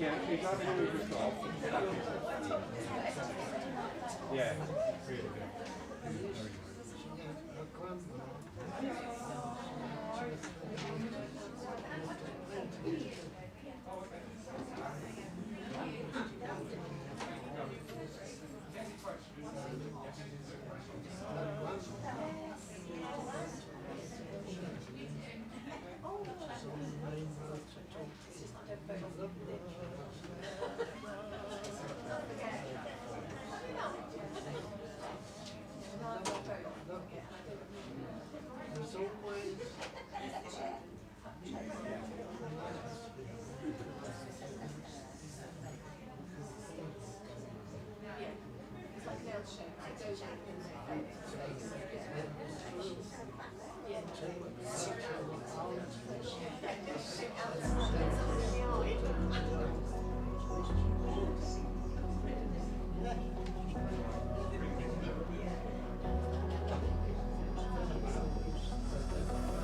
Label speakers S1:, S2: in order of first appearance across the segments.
S1: Yeah, she's having a good job. Yeah, really good.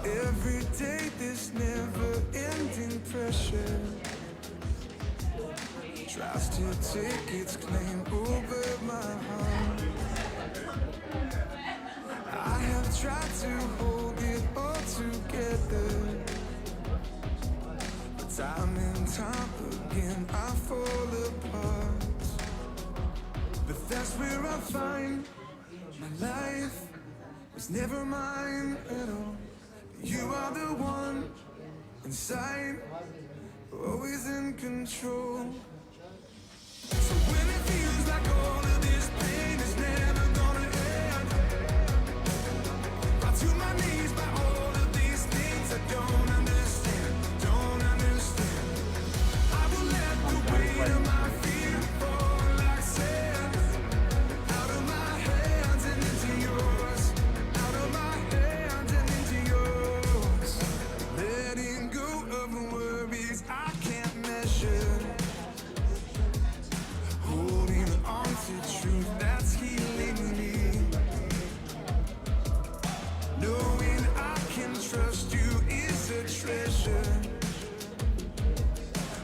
S2: Every day this never-ending pressure tries to take its claim over my heart. I have tried to hold it all together, but time and time again I fall apart. But that's where I find my life was never mine at all. You are the one inside, always in control. So when it feels like all of this pain is never gonna end, brought to my knees by all of these things I don't understand, don't understand. I will let the weight of my fear fall like sand, out of my hands and into yours, out of my hands and into yours. Letting go of worries I can't measure, holding on to truth that's healing me. Knowing I can trust you is a treasure.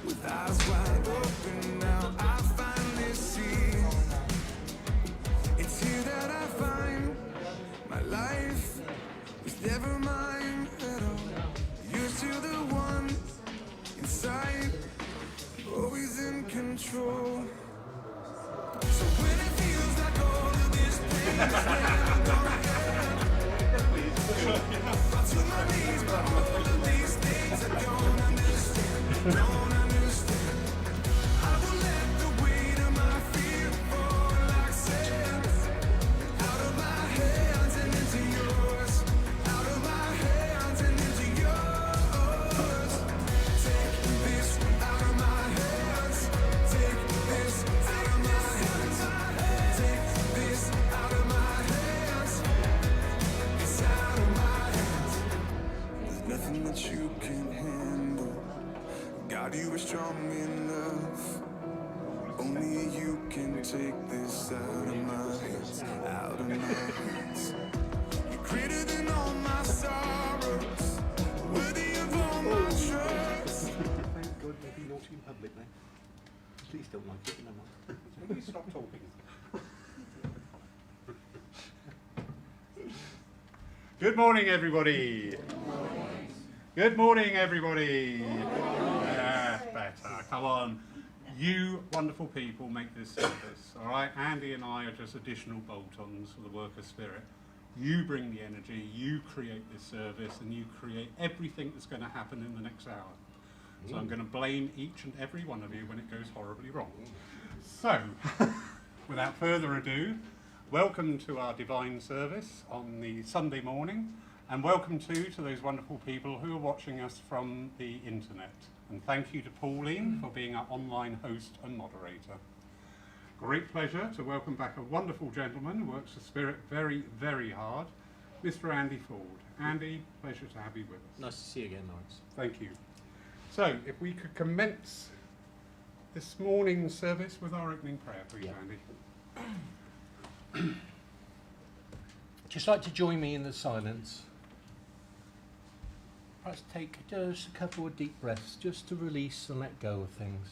S2: With eyes wide open now I finally see. It's here that I find my life was never mine at all. You're still the one inside, always in control. So when it feels like all of this pain is never gonna end, brought to my knees by all of these things I don't understand, don't understand. I will let the weight of my fear fall like sand, out of my hands and into yours, out of my hands and into yours. Take this out of my hands, take this out of my hands, take this out of my hands, it's out of my hands. There's nothing that you can handle. God, you are strong enough. Only you can take this out of my hands, out of my hands. You're greater than all my sorrows, worthy of all my trust.
S3: Thank God they'd be naughty in public now. Please don't like it, never mind.
S1: Will you stop talking? Good morning, everybody. Good morning, everybody. That's better. Come on. You wonderful people make this service, all right? Andy and I are just additional bolt-ons for the work of Spirit. You bring the energy, you create this service, and you create everything that's going to happen in the next hour. So I'm going to blame each and every one of you when it goes horribly wrong. So, without further ado, welcome to our divine service on the Sunday morning, and welcome to those wonderful people who are watching us from the internet. And thank you to Pauline for being our online host and moderator. Great pleasure to welcome back a wonderful gentleman who works for Spirit very, very hard, Mr. Andy Ford. Andy, pleasure to have you with us.
S3: Nice to see you again, Lawrence.
S1: Thank you. So, if we could commence this morning's service with our opening prayer, please,
S3: Yeah.
S1: Andy.
S3: Just like to join me in the silence. Perhaps take just a couple of deep breaths just to release and let go of things.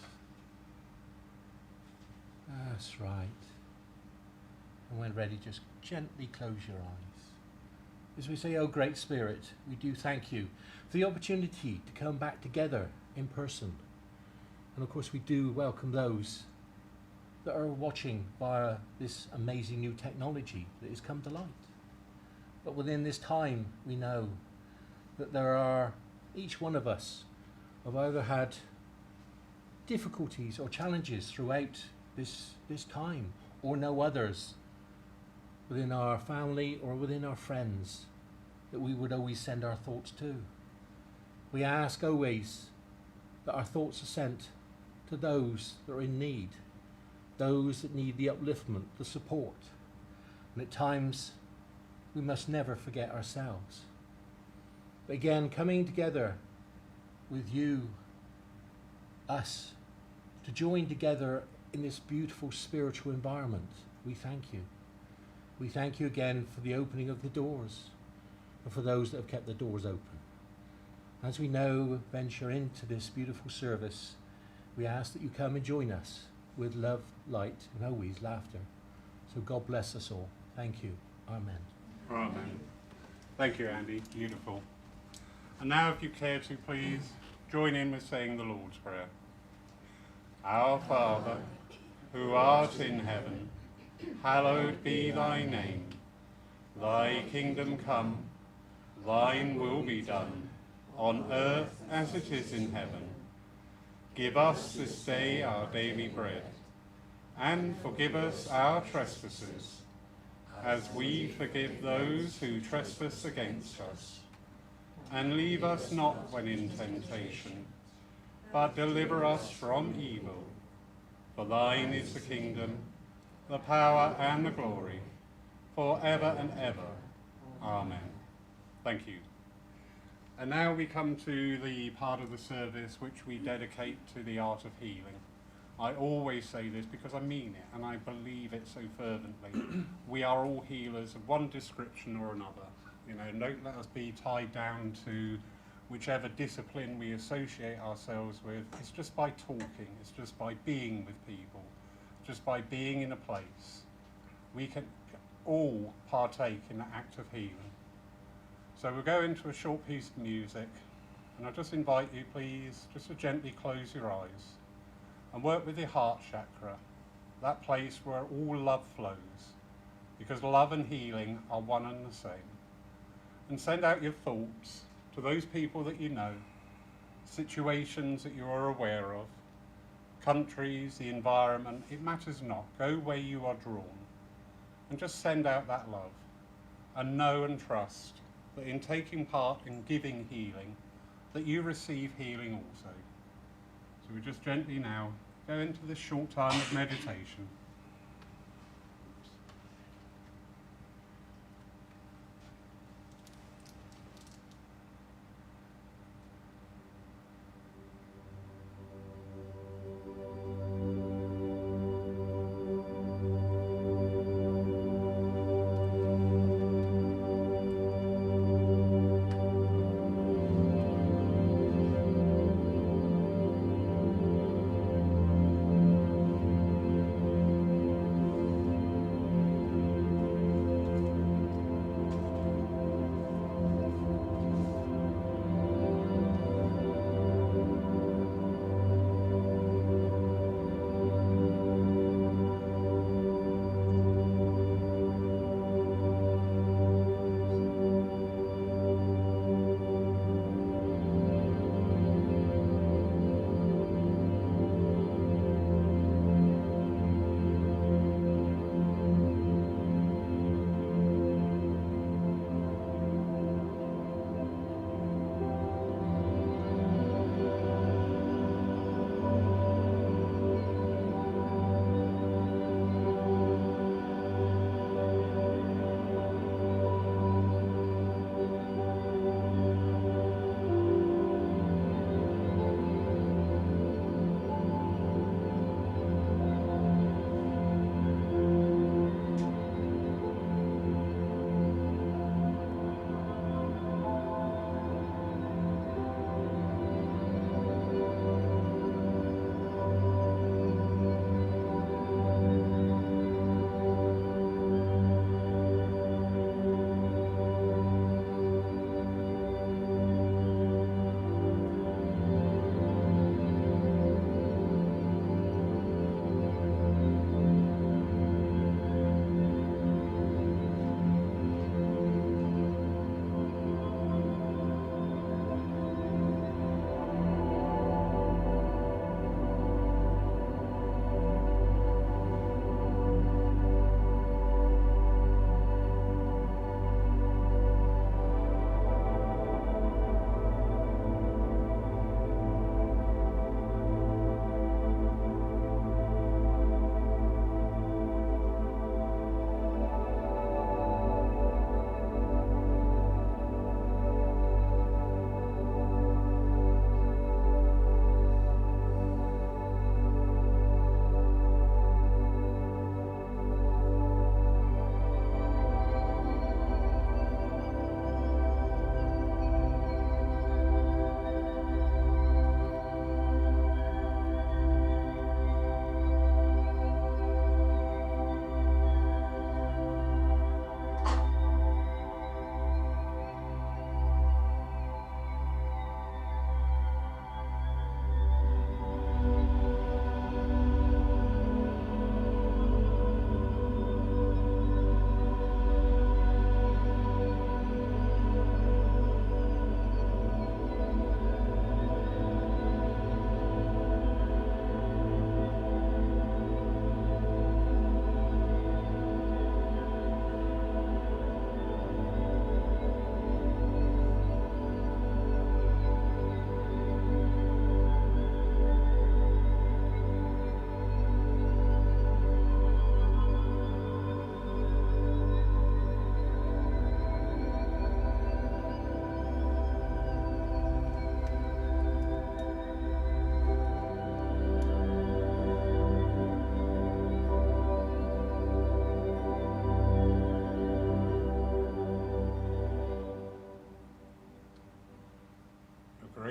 S3: That's right. And when ready, just gently close your eyes. As we say, "Oh, Great Spirit, we do thank you for the opportunity to come back together in person. And of course, we do welcome those that are watching via this amazing new technology that has come to light. But within this time, we know that there are, each one of us have either had difficulties or challenges throughout this time, or know others within our family or within our friends that we would always send our thoughts to. We ask always that our thoughts are sent to those that are in need, those that need the upliftment, the support. And at times, we must never forget ourselves. But again, coming together with you, us, to join together in this beautiful spiritual environment, we thank you. We thank you again for the opening of the doors and for those that have kept the doors open. As we now venture into this beautiful service, we ask that you come and join us with love, light, and always laughter. So God bless us all. Thank you. Amen.
S1: Amen. Thank you, Andy. Beautiful. And now, if you care to, please join in with saying the Lord's Prayer. Our Father, who art in heaven, hallowed be thy name. Thy kingdom come, thine will be done, on earth as it is in heaven. Give us this day our daily bread, and forgive us our trespasses, as we forgive those who trespass against us. And leave us not when in temptation, but deliver us from evil. For thine is the kingdom, the power and the glory, forever and ever. Amen. Thank you. And now we come to the part of the service which we dedicate to the art of healing. I always say this because I mean it and I believe it so fervently. We are all healers of one description or another. You know, don't let us be tied down to whichever discipline we associate ourselves with. It's just by talking, it's just by being with people, just by being in a place. We can all partake in the act of healing. So we'll go into a short piece of music, and I'll just invite you, please, just to gently close your eyes and work with your heart chakra, that place where all love flows, because love and healing are one and the same. And send out your thoughts to those people that you know, situations that you are aware of, countries, the environment, it matters not. Go where you are drawn and just send out that love, and know and trust that in taking part in giving healing, that you receive healing also. So we just gently now go into this short time of meditation.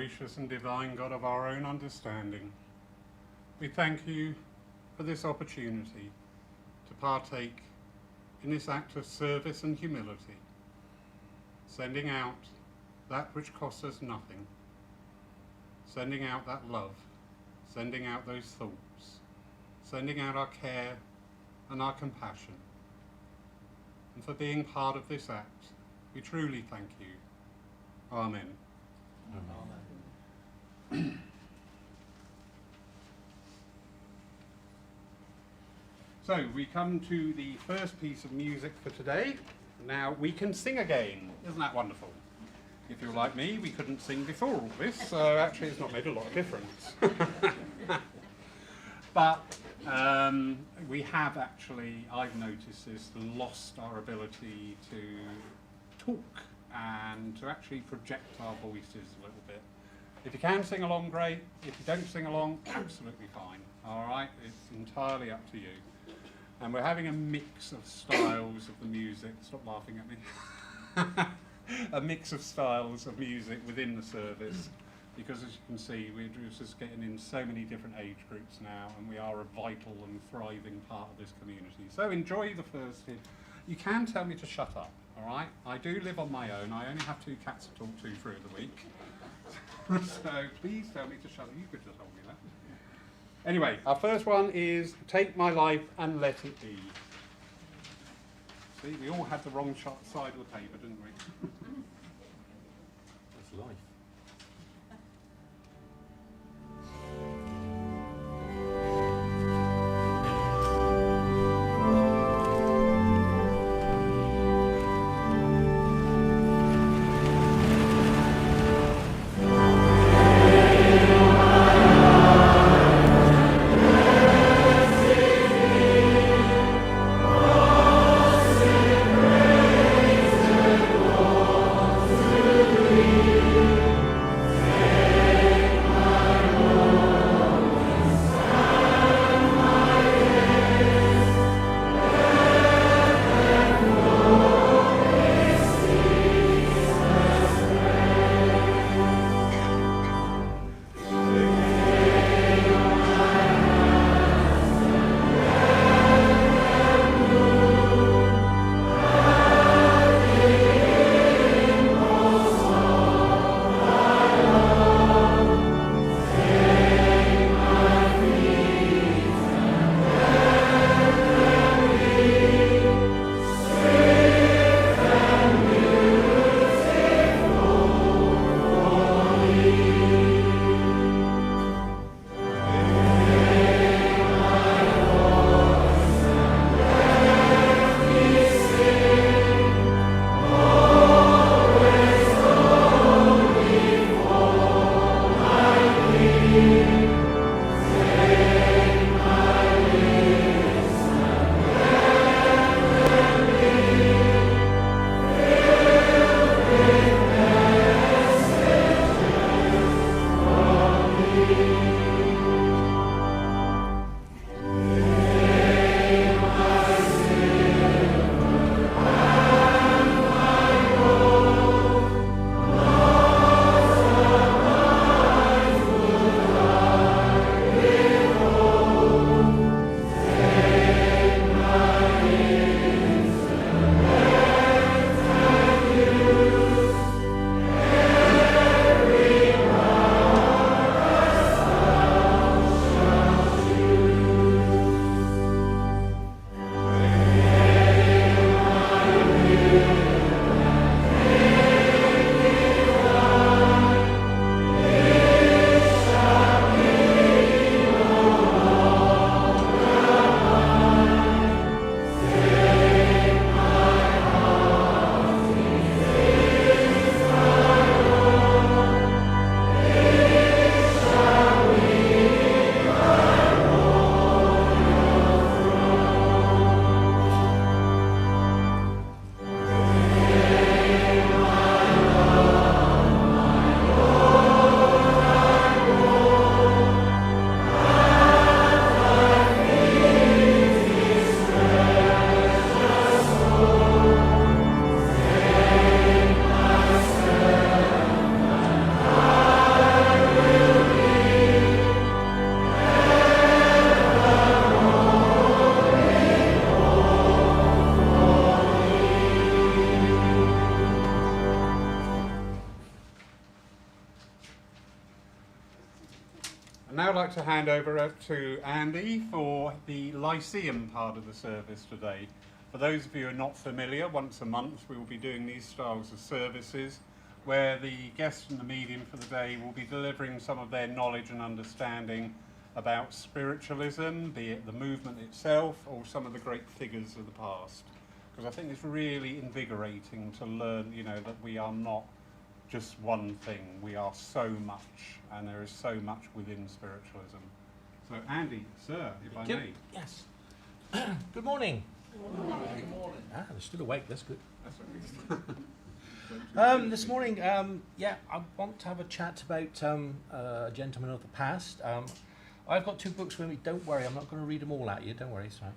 S1: gracious and divine God of our own understanding, we thank you for this opportunity to partake in this act of service and humility, sending out that which costs us nothing, sending out that love, sending out those thoughts, sending out our care and our compassion. And for being part of this act, we truly thank you. Amen. So we come to the first piece of music for today. Now we can sing again. Isn't that wonderful? If you're like me, we couldn't sing before all this, so actually it's not made a lot of difference. But we have actually, I've noticed this, lost our ability to talk and to actually project our voices a little bit. If you can sing along, great. If you don't sing along, absolutely fine. All right, it's entirely up to you. And we're having a mix of styles of the music. Stop laughing at me. A mix of styles of music within the service, because as you can see, we're just getting in so many different age groups now, and we are a vital and thriving part of this community. So enjoy the first hit. You can tell me to shut up, all right? I do live on my own. I only have 2 cats to talk to through the week. So please tell me to shut up. You could just told me that. Anyway, our first one is Take My Life and Let It Be. See, we all had the wrong side of the paper, didn't we?
S3: That's life.
S2: Thank
S1: now like to hand over to Andy for the Lyceum part of the service today. For those of you who are not familiar, once a month we will be doing these styles of services where the guest and the medium for the day will be delivering some of their knowledge and understanding about spiritualism, be it the movement itself or some of the great figures of the past. Because I think it's really invigorating to learn, you know, that we are not just one thing, we are so much, and there is so much within spiritualism. So Andy, sir, if I may.
S3: Yes. Good morning. Good morning. Ah, they're still awake, that's good.
S1: That's
S3: This morning, yeah, I want to have a chat about a gentleman of the past. I've got 2 books with me. Don't worry, I'm not going to read them all at you. Don't worry, sorry.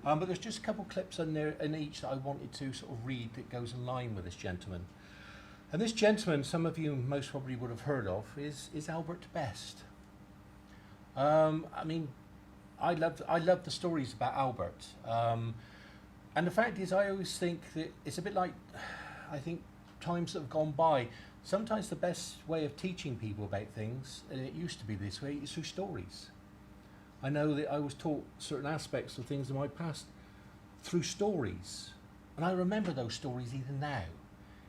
S3: But there's just a couple clips in there in each that I wanted to sort of read that goes in line with this gentleman. And this gentleman, some of you most probably would have heard of, is Albert Best. I mean, I love the stories about Albert. And the fact is, I always think that it's a bit like, I think, times that have gone by. Sometimes the best way of teaching people about things, and it used to be this way, is through stories. I know that I was taught certain aspects of things in my past through stories, and I remember those stories even now.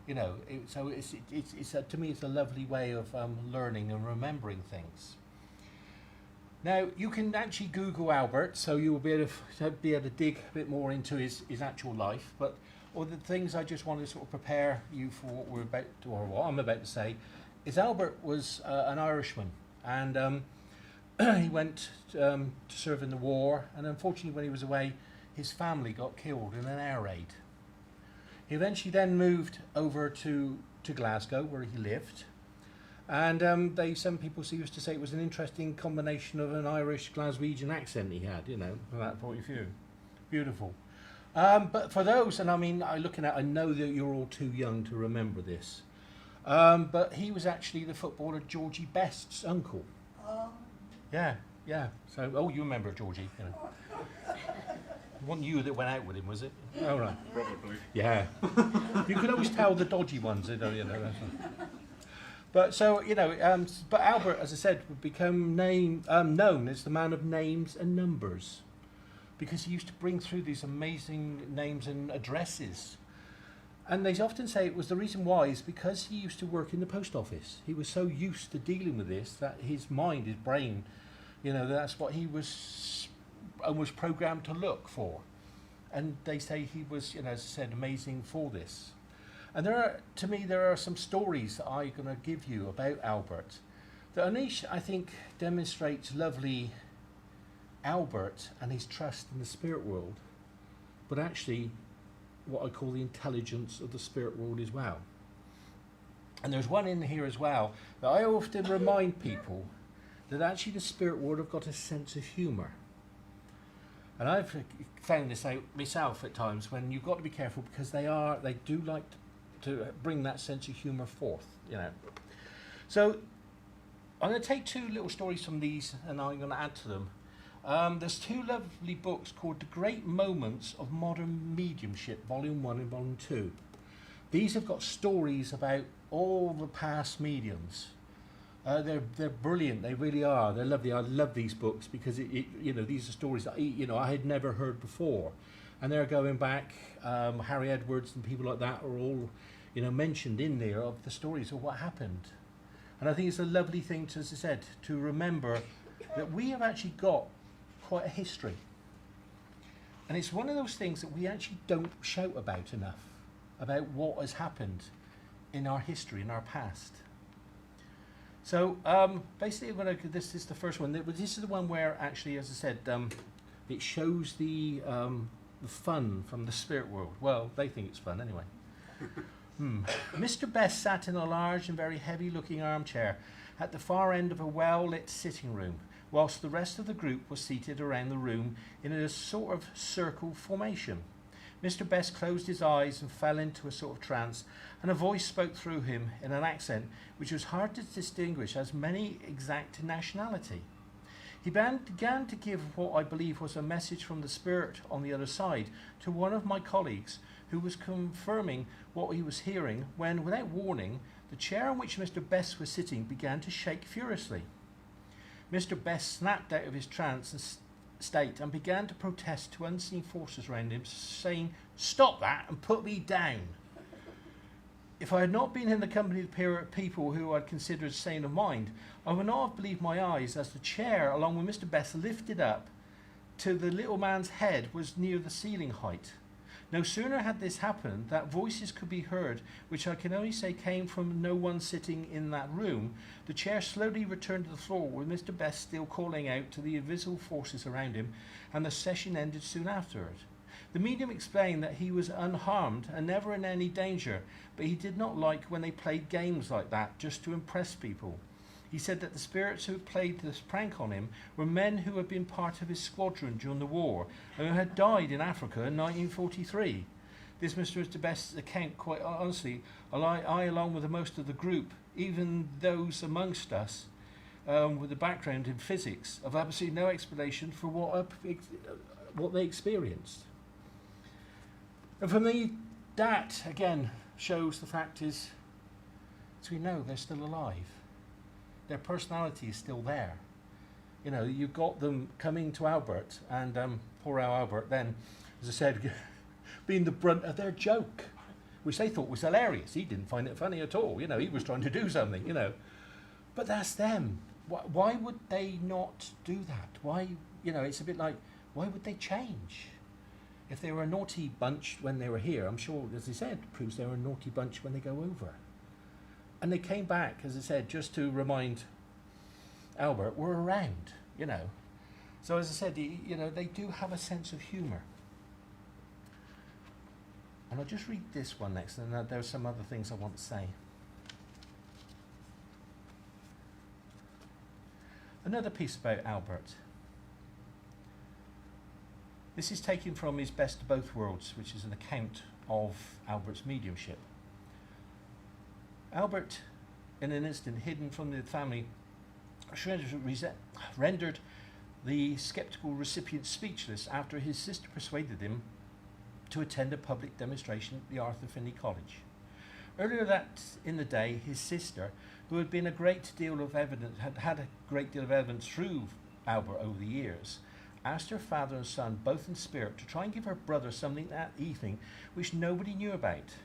S3: You know, so it's to me it's a lovely way of learning and remembering things. Now you can actually Google Albert, so you will be able to dig a bit more into his actual life, but. Or the things I just want to sort of prepare you for what we're about to, or what I'm about to say, is Albert was an Irishman, and he went to serve in the war, and unfortunately when he was away, his family got killed in an air raid. He eventually then moved over to Glasgow, where he lived, and some people used to say it was an interesting combination of an Irish Glaswegian accent he had, you know, from that point of view. Beautiful. But for those, and I mean, I know that you're all too young to remember this, but he was actually the footballer Georgie Best's uncle. Yeah. So, you remember Georgie? You know. It wasn't you that went out with him, was it? Oh, right.
S1: Probably.
S3: Yeah. You can always tell the dodgy ones, you know. But so, you know, but Albert, as I said, would become known as the man of names and numbers, because he used to bring through these amazing names and addresses. And they often say it was the reason why is because he used to work in the post office. He was so used to dealing with this that his mind, his brain, you know, that's what he was almost programmed to look for. And they say he was, you know, as I said, amazing for this. And there are some stories that I'm going to give you about Albert that Anish, I think, demonstrates lovely Albert and his trust in the spirit world, but actually what I call the intelligence of the spirit world as well. And there's one in here as well that I often remind people that actually the spirit world have got a sense of humour. And I've found this out myself at times when you've got to be careful because they do like to bring that sense of humour forth, you know. So I'm going to take 2 little stories from these and I'm going to add to them. There's 2 lovely books called The Great Moments of Modern Mediumship, Volume 1 and Volume 2. These have got stories about all the past mediums. They're brilliant, they really are. They're lovely. I love these books because you know, these are stories that I had never heard before. And they're going back, Harry Edwards and people like that are all, you know, mentioned in there of the stories of what happened. And I think it's a lovely thing to, as I said, to remember that we have actually got quite a history, and it's one of those things that we actually don't shout about enough, about what has happened in our history, in our past. So basically this is the first one. This is the one where actually, as I said, it shows the fun from the spirit world. Well, they think it's fun anyway. Mr. Best sat in a large and very heavy looking armchair at the far end of a well-lit sitting room, whilst the rest of the group was seated around the room in a sort of circle formation. Mr. Best closed his eyes and fell into a sort of trance, and a voice spoke through him in an accent which was hard to distinguish as many exact nationality. He began to give what I believe was a message from the spirit on the other side to one of my colleagues, who was confirming what he was hearing when, without warning, the chair on which Mr. Best was sitting began to shake furiously. Mr. Best snapped out of his trance and state and began to protest to unseen forces around him, saying, "Stop that and put me down." If I had not been in the company of people who I'd considered sane of mind, I would not have believed my eyes as the chair, along with Mr. Best, lifted up till the little man's head was near the ceiling height. No sooner had this happened that voices could be heard, which I can only say came from no one sitting in that room. The chair slowly returned to the floor, with Mr. Best still calling out to the invisible forces around him, and the session ended soon afterward. The medium explained that he was unharmed and never in any danger, but he did not like when they played games like that just to impress people. He said that the spirits who had played this prank on him were men who had been part of his squadron during the war and who had died in Africa in 1943. This Mr. Best's account, quite honestly, I along with most of the group, even those amongst us with a background in physics, have absolutely no explanation for what they experienced. And for me, that again shows the fact is, as we know, they're still alive. Their personality is still there. You know, you got them coming to Albert, and poor Albert then, as I said, being the brunt of their joke, which they thought was hilarious. He didn't find it funny at all. You know, he was trying to do something, you know. But that's them. Why would they not do that? Why, you know, it's a bit like, why would they change? If they were a naughty bunch when they were here, I'm sure, as I said, proves they were a naughty bunch when they go over. And they came back, as I said, just to remind Albert, we're around, you know. So as I said, you know, they do have a sense of humour. And I'll just read this one next, and there are some other things I want to say. Another piece about Albert. This is taken from his Best of Both Worlds, which is an account of Albert's mediumship. Albert, in an instant hidden from the family, rendered the sceptical recipient speechless after his sister persuaded him to attend a public demonstration at the Arthur Finney College. Earlier that in the day, his sister, who had been a great deal of evidence, had a great deal of evidence through Albert over the years, asked her father and son, both in spirit, to try and give her brother something that evening which nobody knew about.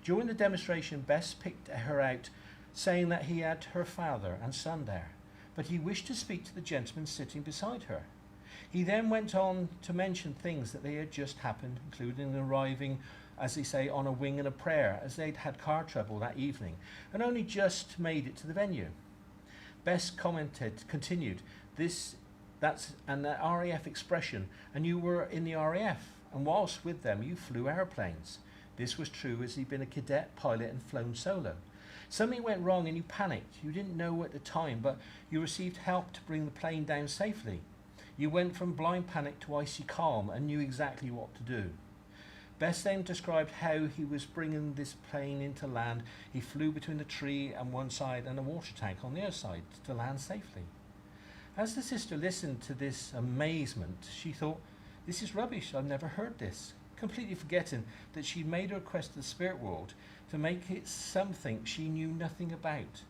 S3: During the demonstration, Best picked her out, saying that he had her father and son there, but he wished to speak to the gentleman sitting beside her. He then went on to mention things that they had just happened, including arriving, as they say, on a wing and a prayer, as they'd had car trouble that evening, and only just made it to the venue. Best continued, that's an RAF expression, and you were in the RAF, and whilst with them you flew airplanes. This was true as he'd been a cadet pilot and flown solo. Something went wrong and you panicked. You didn't know at the time, but you received help to bring the plane down safely. You went from blind panic to icy calm and knew exactly what to do. Best then described how he was bringing this plane into land. He flew between the tree on one side and a water tank on the other side to land safely. As the sister listened to this amazement, she thought, this is rubbish, I've never heard this, completely forgetting that she made a request to the spirit world to make it something she knew nothing about.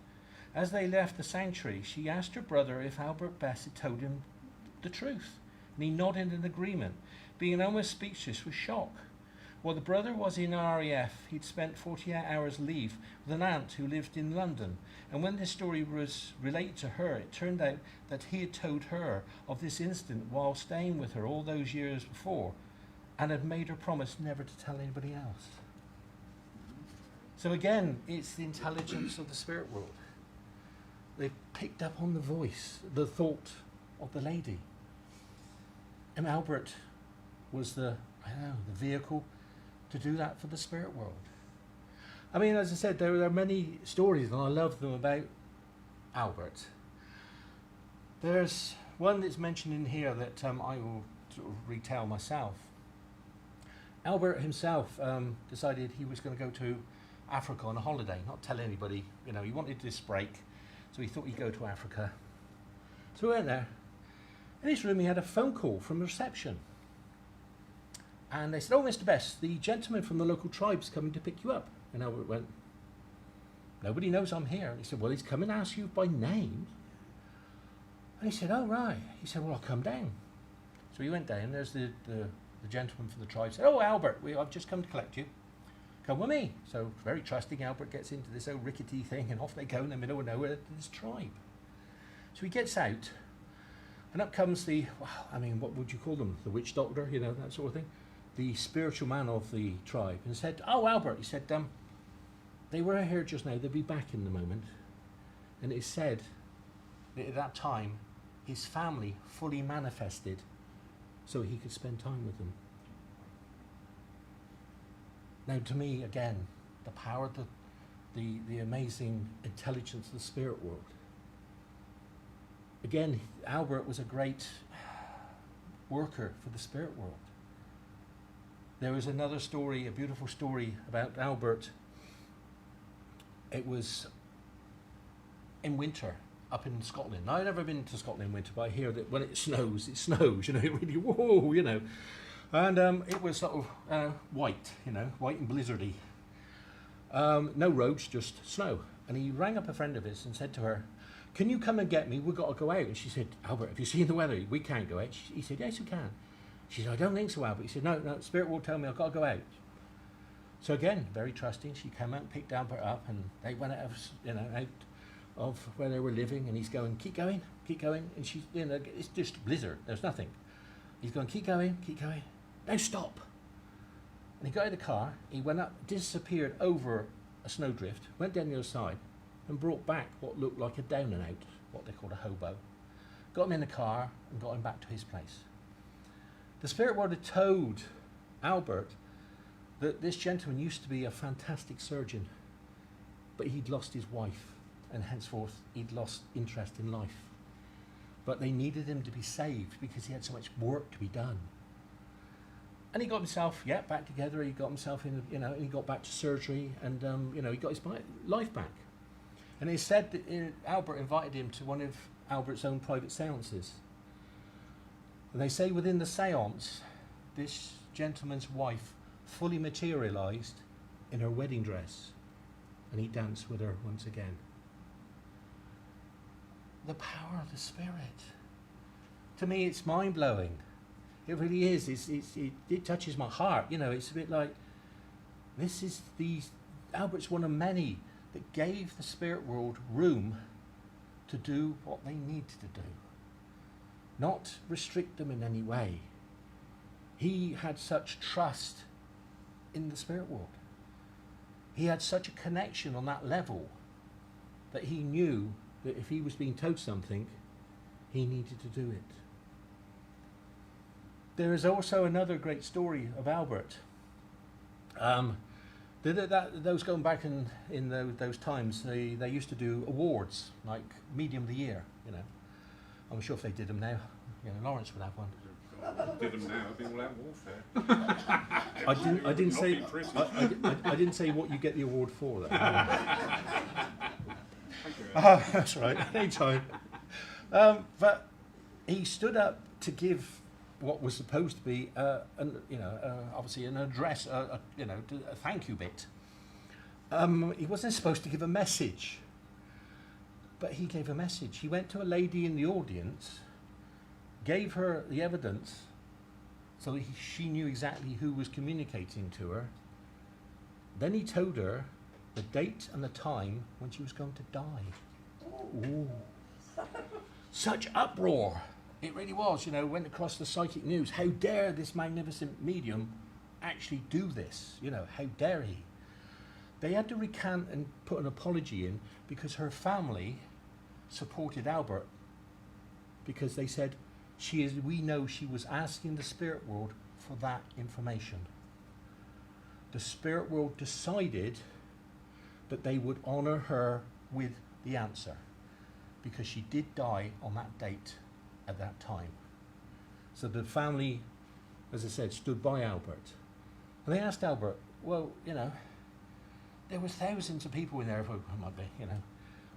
S3: As they left the sanctuary, she asked her brother if Albert Best had told him the truth, and he nodded in agreement, being almost speechless with shock. While the brother was in RAF, he'd spent 48 hours leave with an aunt who lived in London, and when this story was related to her, it turned out that he had told her of this incident while staying with her all those years before, and had made her promise never to tell anybody else. So again, it's the intelligence of the spirit world. They've picked up on the voice, the thought of the lady. And Albert was the vehicle to do that for the spirit world. I mean, as I said, there are many stories, and I love them about Albert. There's one that's mentioned in here that I will sort of retell myself. Albert himself decided he was going to go to Africa on a holiday, not tell anybody. You know, he wanted this break, so he thought he'd go to Africa. So he went there. In his room, he had a phone call from reception. And they said, "Oh, Mr. Best, the gentleman from the local tribe's coming to pick you up." And Albert went, "Nobody knows I'm here." And he said, "Well, he's coming to ask you by name." And he said, oh, right. He said, well, I'll come down. So he went down. There's the gentleman from the tribe said, oh, Albert, I've just come to collect you. Come with me. So very trusting, Albert gets into this old rickety thing, and off they go in the middle of nowhere to this tribe. So he gets out, and up comes the, what would you call them? The witch doctor, that sort of thing. The spiritual man of the tribe. And said, oh, Albert, he said, they were here just now, they'll be back in a moment. And it said that at that time, his family fully manifested so he could spend time with them. Now, to me, again, the power, the amazing intelligence of the spirit world. Again, Albert was a great worker for the spirit world. There was another story, a beautiful story about Albert. It was in winter up in Scotland. Now, I've never been to Scotland in winter, but I hear that when it snows, it really, whoa, And it was sort of white, white and blizzardy. No roads, just snow. And he rang up a friend of his and said to her, can you come and get me? We've got to go out. And she said, Albert, have you seen the weather? We can't go out. He said, yes, you can. She said, I don't think so, Albert. He said, no, Spirit will tell me I've got to go out. So again, very trusting, she came out and picked Albert up, and they went out of where they were living, and he's going, keep going. And she's, it's just blizzard, there's nothing. He's going, keep going. No, stop. And he got out of the car, he went up, disappeared over a snowdrift, went down the other side, and brought back what looked like a down and out, what they called a hobo. Got him in the car and got him back to his place. The spirit world had told Albert that this gentleman used to be a fantastic surgeon, but he'd lost his wife, and henceforth he'd lost interest in life. But they needed him to be saved because he had so much work to be done. And he got himself, back together. He got himself in, he got back to surgery, and he got his life back. And it said that Albert invited him to one of Albert's own private seances. And they say within the seance, this gentleman's wife fully materialized in her wedding dress, and he danced with her once again. The power of the Spirit. To me, it's mind-blowing. It really is. It touches my heart. It's a bit like, Albert's one of many that gave the spirit world room to do what they needed to do. Not restrict them in any way. He had such trust in the spirit world. He had such a connection on that level that he knew that if he was being told something, he needed to do it. There is also another great story of Albert. Those going back in those times, they used to do awards, like Medium of the Year, I'm sure if they did them now, Lawrence would have one.
S1: Did them now, it'd be all out warfare.
S3: I didn't say what you get the award for, though.
S1: Thank you.
S3: That's right, anytime. But he stood up to give what was supposed to be, obviously an address, a thank you bit. He wasn't supposed to give a message, but he gave a message. He went to a lady in the audience, gave her the evidence, so that she knew exactly who was communicating to her. Then he told her the date and the time when she was going to die. Ooh. Such uproar. It really was, went across the psychic news. How dare this magnificent medium actually do this? How dare he? They had to recant and put an apology in because her family supported Albert, because they said, we know she was asking the spirit world for that information. The spirit world decided that they would honor her with the answer, because she did die on that date at that time. So the family, as I said, stood by Albert. And they asked Albert, well, there was thousands of people in there,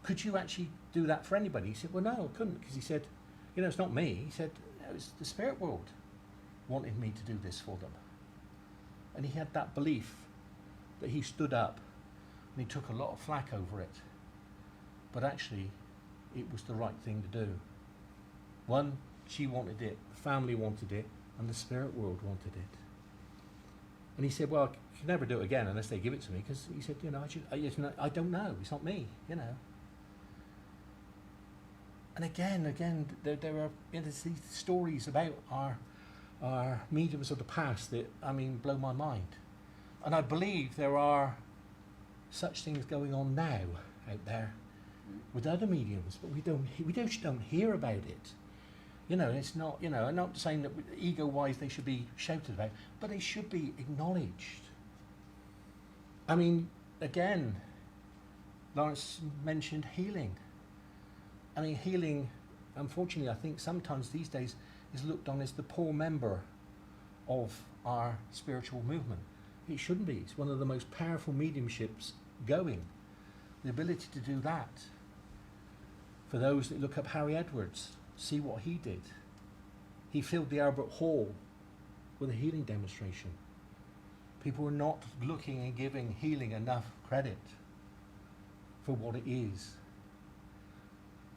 S3: could you actually do that for anybody? He said, well, no, I couldn't, because he said, it's not me. He said, it was the spirit world wanted me to do this for them. And he had that belief that he stood up, and he took a lot of flack over it. But actually, it was the right thing to do. One, she wanted it, the family wanted it, and the spirit world wanted it. And he said, well, I can never do it again unless they give it to me, because he said, you know, I don't know, it's not me, you know. And again, there are, you know, these stories about our mediums of the past that, I mean, blow my mind. And I believe there are such things going on now out there with other mediums, but we just don't hear about it. You know, it's not, you know, I'm not saying that ego-wise they should be shouted about, but they should be acknowledged. I mean, again, Lawrence mentioned healing. I mean, healing, unfortunately, I think sometimes these days is looked on as the poor member of our spiritual movement. It shouldn't be. It's one of the most powerful mediumships going. The ability to do that. For those that look up Harry Edwards, see what he did. He filled the Albert Hall with a healing demonstration. People were not looking and giving healing enough credit for what it is.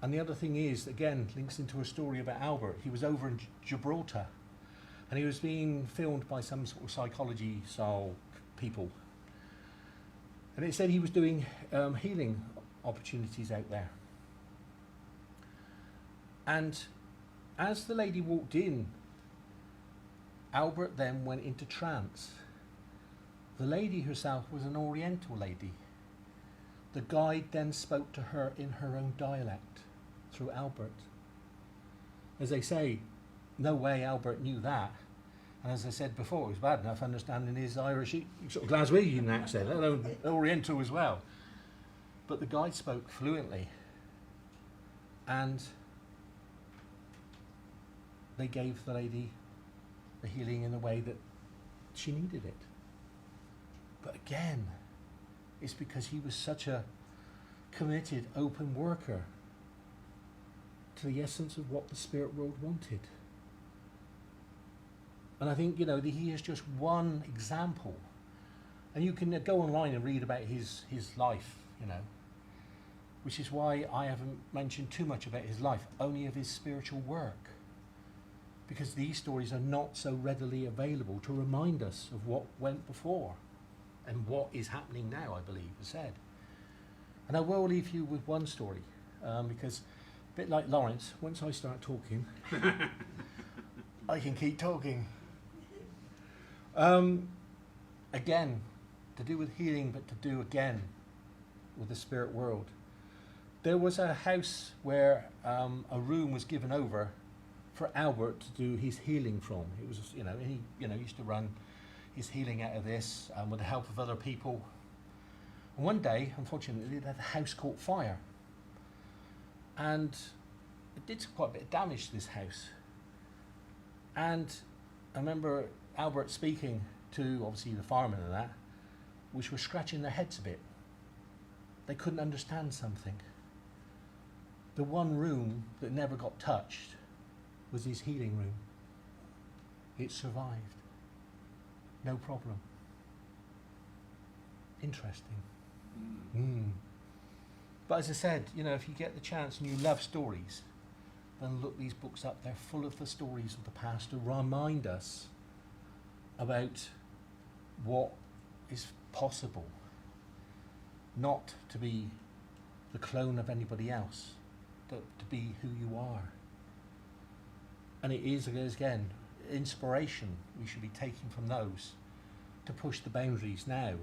S3: And the other thing is, again, links into a story about Albert. He was over in Gibraltar, and he was being filmed by some sort of psychology style people. And it said he was doing healing opportunities out there. And as the lady walked in, Albert then went into trance. The lady herself was an Oriental lady. The guide then spoke to her in her own dialect through Albert. As they say, no way Albert knew that. And as I said before, it was bad enough understanding his Irish, sort of Glaswegian accent, let alone Oriental as well. But the guide spoke fluently. And they gave the lady the healing in the way that she needed it. But again, it's because he was such a committed, open worker to the essence of what the spirit world wanted. And I think, you know, he is just one example. And you can go online and read about his life, you know, which is why I haven't mentioned too much about his life, only of his spiritual work. Because these stories are not so readily available to remind us of what went before and what is happening now, I believe, is said. And I will leave you with one story, because a bit like Lawrence, once I start talking, I can keep talking. Again, to do with healing, but to do again with the spirit world. There was a house where a room was given over for Albert to do his healing from. It was, you know, he used to run his healing out of this with the help of other people. And one day, unfortunately, the house caught fire, and it did quite a bit of damage to this house. And I remember Albert speaking to, obviously, the firemen and that, which were scratching their heads a bit. They couldn't understand something. The one room that never got touched was his healing room. It survived. No problem. Interesting. But as I said, you know, if you get the chance and you love stories, then look these books up. They're full of the stories of the past to remind us about what is possible. Not to be the clone of anybody else, but to be who you are. And it is, again, inspiration we should be taking from those to push the boundaries now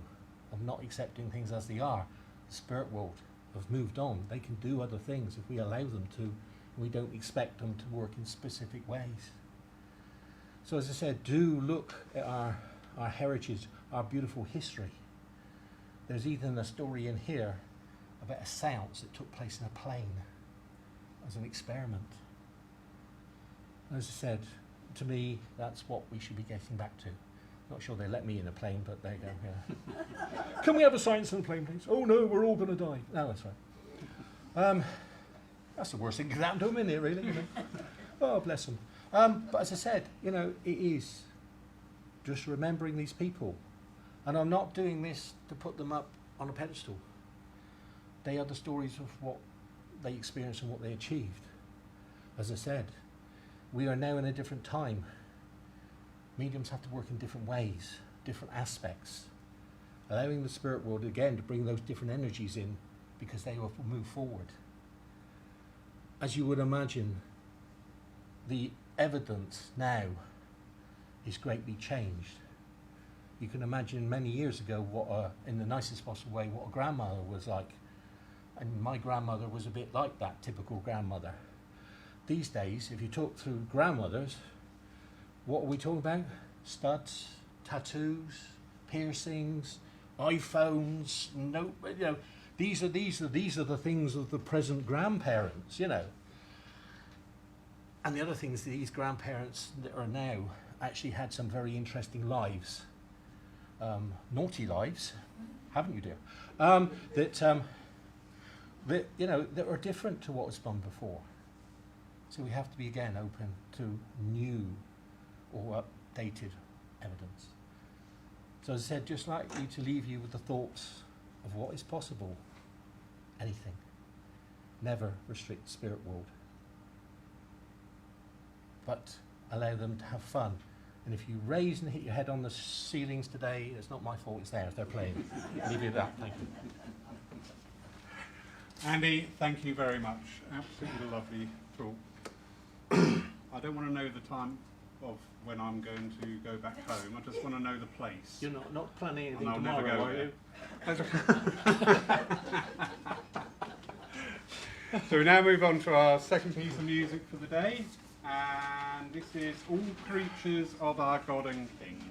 S3: of not accepting things as they are. The spirit world have moved on. They can do other things if we allow them to, and we don't expect them to work in specific ways. So as I said, do look at our heritage, our beautiful history. There's even a story in here about a seance that took place in a plane as an experiment. As I said, to me, that's what we should be getting back to. Not sure they let me in a plane, but there you go. Yeah. Can we have a science in a plane, please? Oh no, we're all going to die. No, that's right. That's the worst thing that can happen to them, isn't it, really? You know? Oh, bless them. But as I said, you know, it is just remembering these people. And I'm not doing this to put them up on a pedestal. They are the stories of what they experienced and what they achieved. As I said, We are now in a different time. Mediums have to work in different ways, different aspects, allowing the spirit world again to bring those different energies in because they will move forward. As you would imagine, the evidence now is greatly changed. You can imagine many years ago what, in the nicest possible way, what a grandmother was like. And my grandmother was a bit like that typical grandmother. These days, if you talk to grandmothers, what are we talking about? Studs, tattoos, piercings, iPhones. No, you know, these are the things of the present grandparents. You know. And the other things, these grandparents that are now actually had some very interesting lives, naughty lives, haven't you, dear? That you know that are different to what was done before. So we have to be again open to new or updated evidence. So as I said, just like you to leave you with the thoughts of what is possible, anything. Never restrict the spirit world, but allow them to have fun. And if you raise and hit your head on the ceilings today, it's not my fault, it's theirs, they're playing. Leave you at that, thank you.
S1: Andy, thank you very much. Absolutely lovely talk. I don't want to know the time of when I'm going to go back home. I just want to know the place.
S3: You're not planning anything
S1: And I'll never
S3: tomorrow,
S1: go
S3: are
S1: there.
S3: you?
S1: So we now move on to our second piece of music for the day, and this is All Creatures of Our God and King.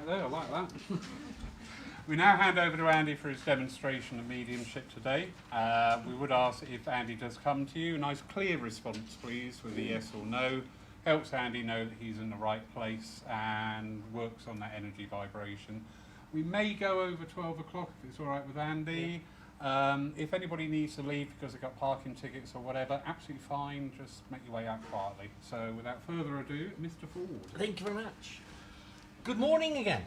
S1: back there. I like that. We now hand over to Andy for his demonstration of mediumship today. We would ask if Andy does come to you, a nice clear response, please, with a yes or no. Helps Andy know that he's in the right place and works on that energy vibration. We may go over 12 o'clock if it's all right with Andy. If anybody needs to leave because they've got parking tickets or whatever, absolutely fine. Just make your way out quietly. So without further ado, Mr. Ford.
S3: Thank you very much. Good morning again.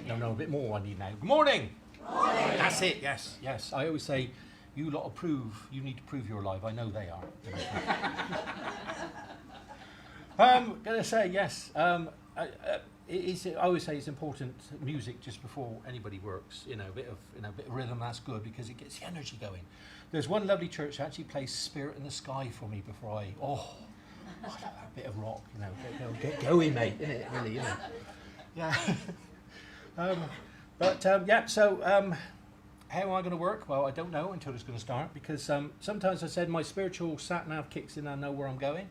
S3: No, a bit more I need now. Good morning. Morning. That's it, yes, yes. I always say, you lot approve, you need to prove you're alive. I know they are. Gonna say, yes. I always say it's important, music just before anybody works, a bit of rhythm, that's good because it gets the energy going. There's one lovely church that actually plays Spirit in the Sky for me before I love that bit of rock, get going, mate, innit, really, Yeah. So how am I going to work? Well, I don't know until it's going to start because sometimes I said my spiritual sat-nav kicks in and I know where I'm going.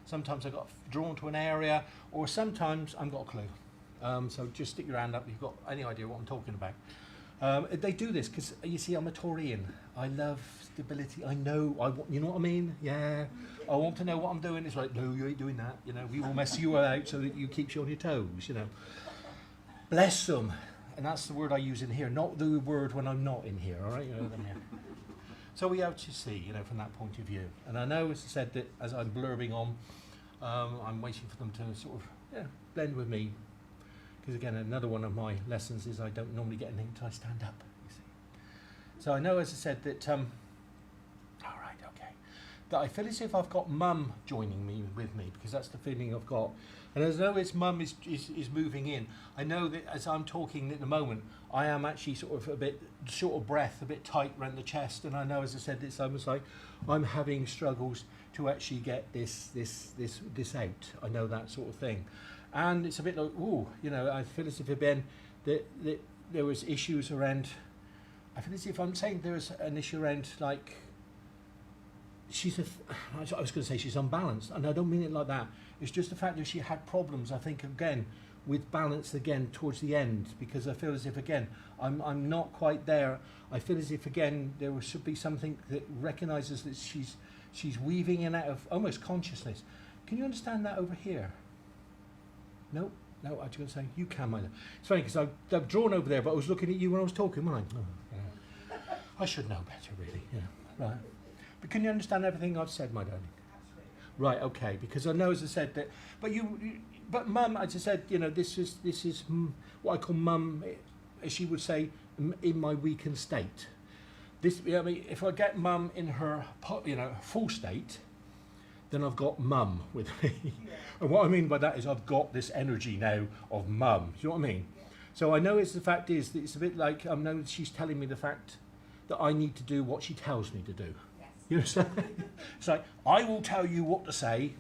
S3: Sometimes I got drawn to an area, or sometimes I've got a clue. So just stick your hand up if you've got any idea what I'm talking about. They do this because, you see, I'm a Taurian. I love stability. I know, you know what I mean? Yeah. I want to know what I'm doing. It's like, no, you ain't doing that. We will mess you out so that you keep you on your toes, Bless them. And that's the word I use in here, not the word when I'm not in here, all right? So we have to see, from that point of view. And I know, as I said, that as I'm blurbing on, I'm waiting for them to sort of blend with me. Because again, another one of my lessons is I don't normally get anything until I stand up, you see. So I know, as I said, that, that I feel as if I've got Mum joining me with me, because that's the feeling I've got. And as though its Mum is moving in, I know that as I'm talking at the moment, I am actually sort of a bit short of breath, a bit tight around the chest, and I know, as I said, it's almost like I'm having struggles to actually get this out. I know that sort of thing, and it's a bit like, I feel as if again that there was issues around. I feel as if I'm saying there's an issue around like. I was going to say she's unbalanced, and I don't mean it like that. It's just the fact that she had problems, I think, again, with balance again towards the end, because I feel as if, again, I'm not quite there. I feel as if, again, there should be something that recognises that she's weaving in out of almost consciousness. Can you understand that over here? No, I was going to say, you can, my love. It's funny, because I've drawn over there, but I was looking at you when I was talking, wasn't I? Oh, yeah. I should know better, really, right. But can you understand everything I've said, my darling? Absolutely. Right, okay, because I know, as I said, that, but Mum, as I said, this is what I call Mum, as she would say, in my weakened state. If I get Mum in her, full state, then I've got Mum with me. Yeah. And what I mean by that is I've got this energy now of Mum. Do you know what I mean? Yeah. So I know the fact is that it's a bit like I know she's telling me the fact that I need to do what she tells me to do. You understand? It's like, I will tell you what to say,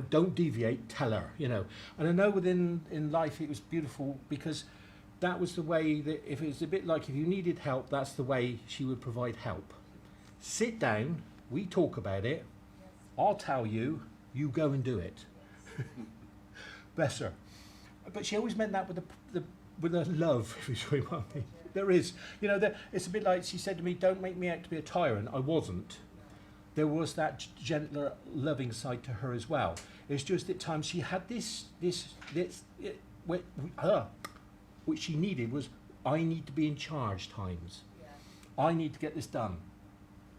S3: don't deviate, tell her, And I know in life it was beautiful because that was the way that if it was a bit like if you needed help, that's the way she would provide help. Sit down, we talk about it, I'll tell you, you go and do it. Bless her. But she always meant that with a love, if you see what I mean. There is, it's a bit like she said to me, don't make me out to be a tyrant. I wasn't. There was that gentler, loving side to her as well. It's just at times she had which she needed was, I need to be in charge times. Yeah. I need to get this done.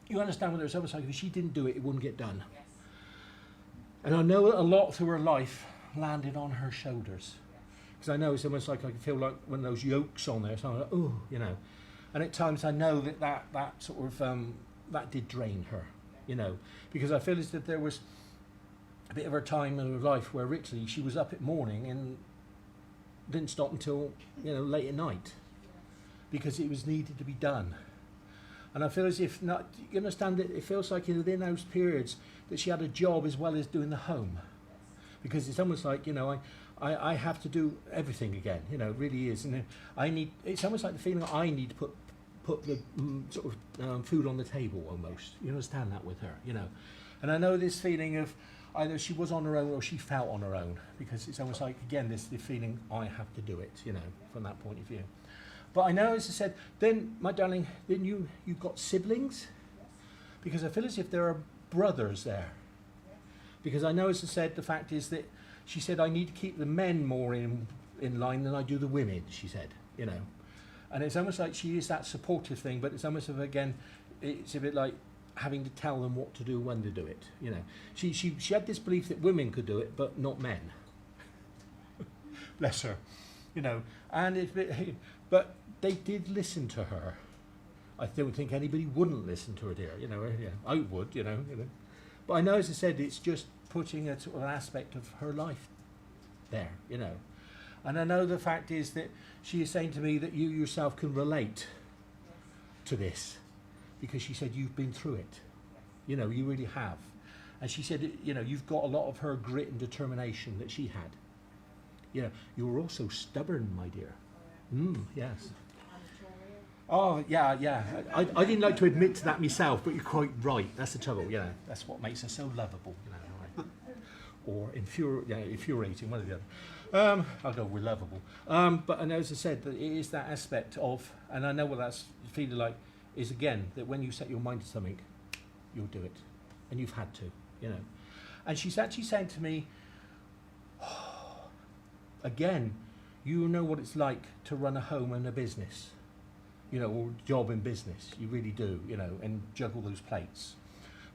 S3: You understand when it's almost like if she didn't do it, it wouldn't get done. Yes. And I know a lot through her life landed on her shoulders. Because I know it's almost like I can feel like when those yokes on there, so I'm like, And at times I know that sort of, that did drain her, Because I feel as if there was a bit of her time in her life where literally she was up at morning and didn't stop until, late at night. Because it was needed to be done. And I feel as if, you understand that it feels like within those periods that she had a job as well as doing the home. Because it's almost like, I have to do everything again, it really is. And it's almost like the feeling that I need to put the sort of food on the table almost. You understand that with her, And I know this feeling of, either she was on her own or she felt on her own, because it's almost like, again, this the feeling I have to do it, you know, from that point of view. But I know, as I said, then, my darling, then you've got siblings, because I feel as if there are brothers there. Because I know, as I said, the fact is that she said, I need to keep the men more in line than I do the women, she said, you know. And it's almost like she is that supportive thing, but it's almost of, again, it's a bit like having to tell them what to do, when to do it, you know. She had this belief that women could do it, but not men. Bless her, you know. And it's a bit, but they did listen to her. I don't think anybody wouldn't listen to her, dear, you know. Yeah, I would, you know. But I know, as I said, it's just putting a sort of aspect of her life there, you know. And I know the fact is that she is saying to me that you yourself can relate to this, because she said you've been through it. You know, you really have. And she said, you know, you've got a lot of her grit and determination that she had. You know, you were also stubborn, my dear. Yes. Oh, yeah, yeah. I didn't like to admit to that myself, but you're quite right. That's the trouble, you know. That's what makes her so lovable, you know. Right? Or infuriating, one or the other. I'll go with lovable. But I know, as I said, that it is that aspect of, and I know what that's feeling like, is again, that when you set your mind to something, you'll do it. And you've had to, you know. And she's actually saying to me, again, you know what it's like to run a home and a business, you know, or job in business. You really do, you know, and juggle those plates.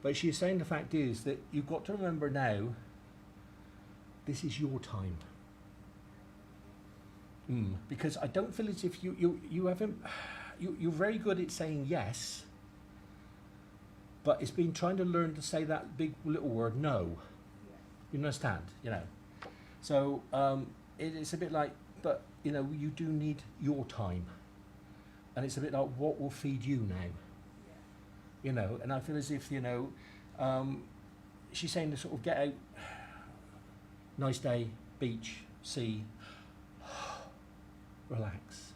S3: But she's saying the fact is that you've got to remember now, this is your time. Because I don't feel as if you haven't, you're very good at saying yes, but it's been trying to learn to say that big little word no. You understand, you know. So it's a bit like, but you know, you do need your time, and it's a bit like, what will feed you now? You know, and I feel as if, you know, she's saying to sort of get out, nice day, beach, sea, relax.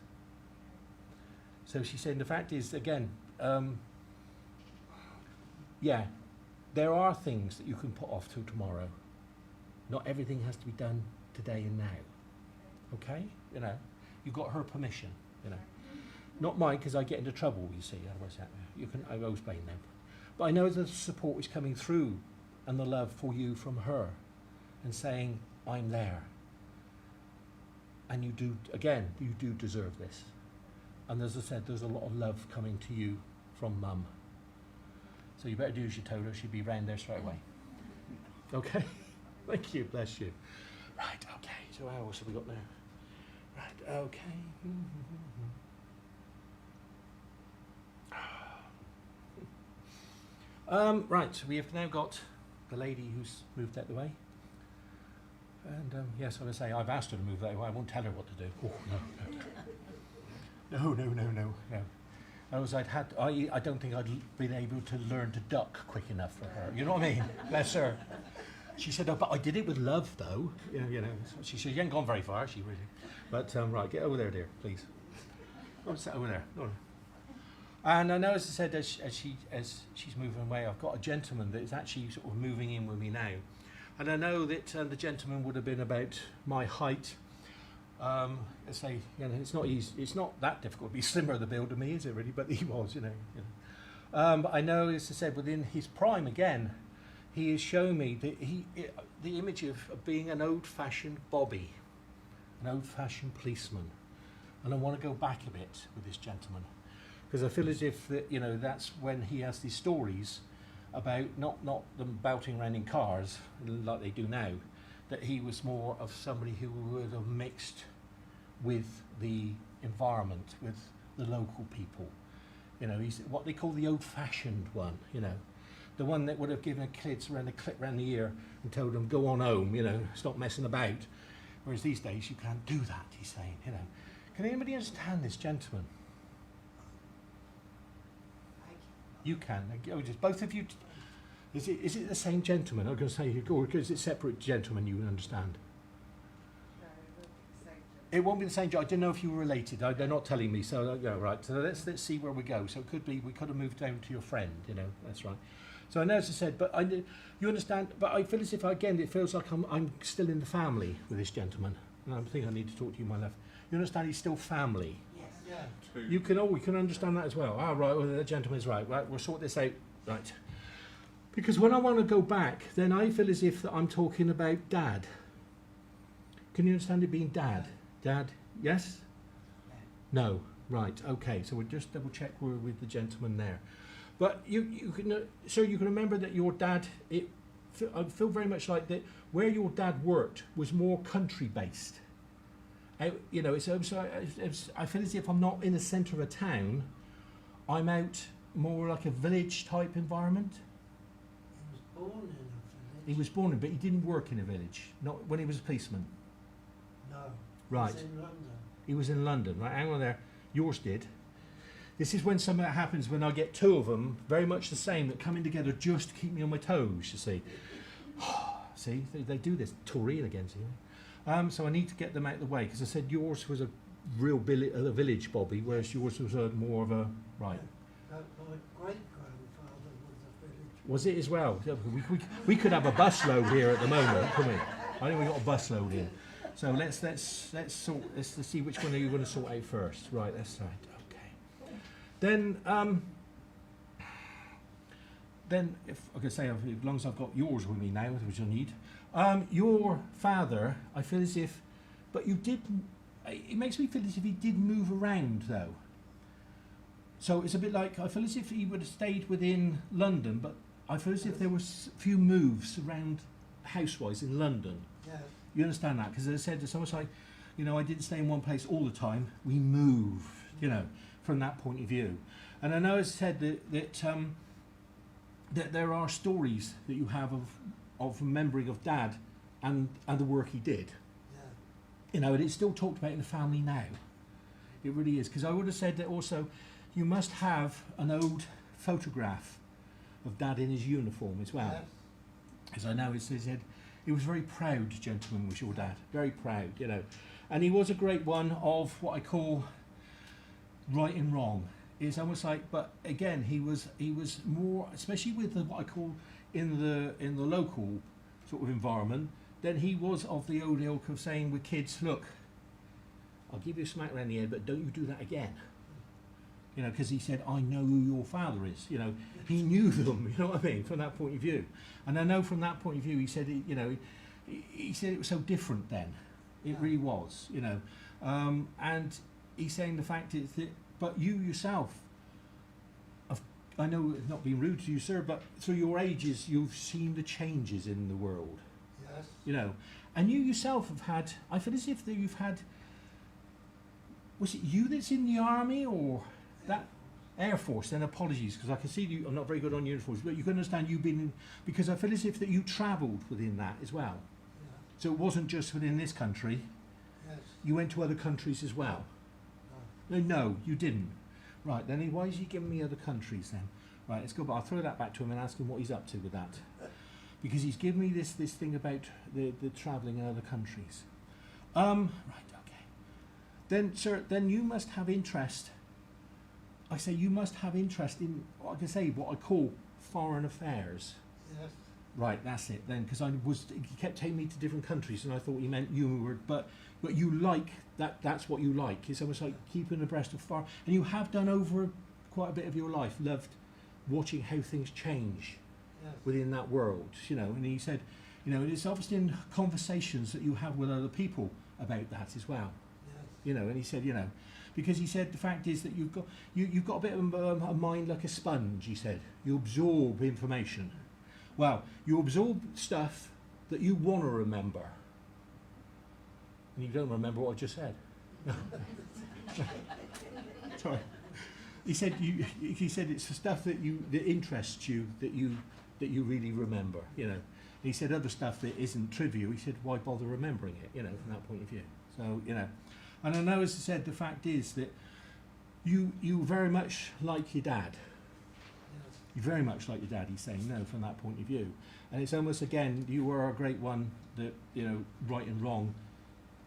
S3: So she's saying the fact is, again, yeah, there are things that you can put off till tomorrow. Not everything has to be done today and now. Okay? You know, you've got her permission, you know. Not mine, because I get into trouble, you see. Otherwise, I always blame them. But I know the support is coming through, and the love for you from her, and saying, I'm there. And you do, again, you do deserve this. And as I said, there's a lot of love coming to you from Mum. So you better do as you told her. She'll be round there straight away. Okay? Thank you, bless you. Right, okay, so how else have we got now? Right, okay. Right, so we have now got the lady who's moved out the way. And yes, I would say I've asked her to move that way. I won't tell her what to do. Oh, no. Otherwise, I don't think I'd been able to learn to duck quick enough for her. You know what I mean? Bless her. She said, oh, but I did it with love, though. You know. She said, you ain't gone very far, she really. But right, get over there, dear, please. Oh, sit over there. Oh. And I know, as I said, as she's moving away, I've got a gentleman that is actually sort of moving in with me now. And I know that the gentleman would have been about my height. I say, you know, it's not easy. It's not that difficult to be slimmer the build than me, is it really? But he was, you know. But I know, as I said, within his prime again, he has shown me that the image of being an old-fashioned bobby, an old-fashioned policeman. And I want to go back a bit with this gentleman, because I feel as if that, you know, that's when he has these stories about not them belting around in cars like they do now, that he was more of somebody who would have mixed with the environment, with the local people. You know, he's what they call the old-fashioned one, you know, the one that would have given kids around a clip around the ear and told them, go on home, you know, stop messing about. Whereas these days you can't do that, he's saying, you know. Can anybody understand this gentleman? You can. Oh, just both of you. Is it the same gentleman? I was going to say, or is it separate gentlemen you understand?
S4: No, it would be the same gentleman.
S3: It won't be the same job. I didn't know if you were related. They're not telling me, so yeah, right. So let's see where we go. So it could be we could have moved down to your friend. You know, that's right. So I know, as I said, but you understand. But I feel as if again, it feels like I'm still in the family with this gentleman, and I think I need to talk to you, my love. You understand? He's still family.
S4: Yeah.
S1: Two.
S3: You can understand that as well. Ah, right. Well, the gentleman's right. Right. We'll sort this out. Right. Because when I want to go back, then I feel as if that I'm talking about Dad. Can you understand it being Dad? Dad, yes? No. Right. Okay. So we'll just double check we're with the gentleman there. But you can, so you can remember that your dad. I feel very much like that. Where your dad worked was more country based. You know, I feel as if I'm not in the centre of a town. I'm out more like a village type environment.
S4: He was born in a village.
S3: He was born in, but he didn't work in a village. Not when he was a policeman.
S4: No.
S3: Right.
S4: He was in London.
S3: He was in London. Right, hang on there. Yours did. This is when something that happens when I get two of them, very much the same, that come in together just to keep me on my toes, you see. See, they do this. Taurine again, see. So I need to get them out of the way, because I said yours was a real village, Bobby, whereas yours was more of a... Right.
S4: My great-grandfather was a village.
S3: Was it as well? We could have a busload here at the moment, couldn't we? I think we got a busload here. So let's see which one are you going to sort out first. Right, that's right. Okay. Then if I could say, as long as I've got yours with me now, which I need, your father, I feel as if, but you did. It makes me feel as if he did move around though. So it's a bit like I feel as if he would have stayed within London, but I feel as if there was a few moves around house-wise in London.
S4: Yes.
S3: You understand that? Because as I said, it's almost like, you know, I didn't stay in one place all the time. We moved, you know, from that point of view. And I know as I said that there are stories that you have of remembering of Dad and the work he did.
S4: Yeah.
S3: You know, and it's still talked about in the family now. It really is. Because I would have said that also you must have an old photograph of Dad in his uniform as well.
S4: Yes.
S3: As I know, he said he was very proud gentleman, was your dad. Very proud, you know. And he was a great one of what I call right and wrong. It's almost like, but again, he was more, especially with what I call in the local sort of environment, then he was of the old ilk of saying with kids, look, I'll give you a smack around the head, but don't you do that again. You know, because he said, I know who your father is. You know, he knew them, you know what I mean, from that point of view. And I know from that point of view, he said, you know, he said it was so different then. It really was, you know. And he's saying the fact is that, but you yourself, I know it's not being rude to you, sir, but through your ages, you've seen the changes in the world,
S4: Yes.
S3: you know. And you yourself have had, I feel as if that you've had, was it you that's in the army or that Air Force? Then apologies, because I can see you, I'm not very good on uniforms, but you can understand you've been in, because I feel as if that you travelled within that as well.
S4: Yeah.
S3: So it wasn't just within this country,
S4: Yes.
S3: you went to other countries as well. No, you didn't. Right, then why is he giving me other countries then? Right, let's go back. I'll throw that back to him and ask him what he's up to with that. Because he's given me this thing about the travelling in other countries. Right, okay. Then, sir, then you must have interest. I say you must have interest in, I can say, what I call foreign affairs.
S4: Yes.
S3: Right, that's it then, because he kept taking me to different countries, and I thought he meant you were, but you like that. That's what you like. It's almost like keeping abreast of far, and you have done over quite a bit of your life. Loved watching how things change
S4: Yes.
S3: within that world, you know. And he said, you know, it's obviously in conversations that you have with other people about that as well,
S4: Yes.
S3: you know. And he said, you know, because he said the fact is that you've got a bit of a mind like a sponge. He said you absorb information. Well, you absorb stuff that you want to remember. And you don't remember what I just said. Sorry. He said it's the stuff that interests you that you really remember, you know. And he said other stuff that isn't trivial, he said why bother remembering it, you know, from that point of view. So, you know. And I know, as I said, the fact is that you very much like your dad.
S4: Yes.
S3: You very much like your dad, he's saying, no, from that point of view. And it's almost, again, you were a great one that, you know, right and wrong,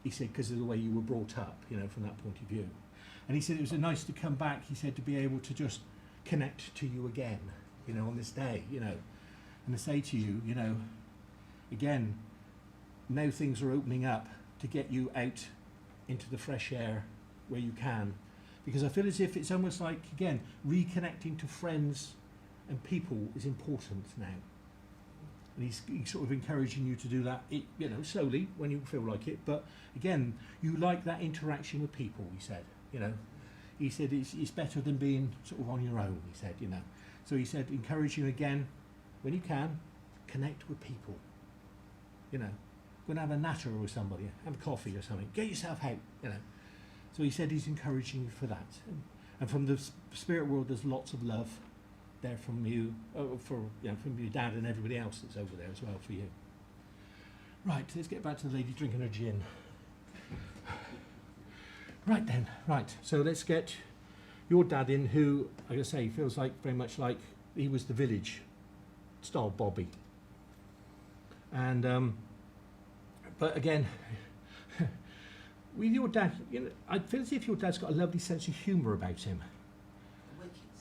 S3: he said, because of the way you were brought up, you know, from that point of view. And he said it was nice to come back, he said, to be able to just connect to you again, you know, on this day, you know, and to say to you, you know, again, now things are opening up to get you out into the fresh air where you can. Because I feel as if it's almost like, again, reconnecting to friends and people is important now. And he's sort of encouraging you to do that, you know, slowly when you feel like it. But again, you like that interaction with people, he said, you know. He said it's better than being sort of on your own, he said, you know. So he said, encourage you again, when you can, connect with people. You know, go and have a natter with somebody, have a coffee or something, get yourself out, you know. So he said he's encouraging you for that. And from the spirit world, there's lots of love there from you, from your dad and everybody else that's over there as well for you. Right, let's get back to the lady drinking her gin. Right then, right. So let's get your dad in, who, like I say, feels like very much like he was the village style Bobby. And but again, with your dad, you know, I feel as if your dad's got a lovely sense of humour about him.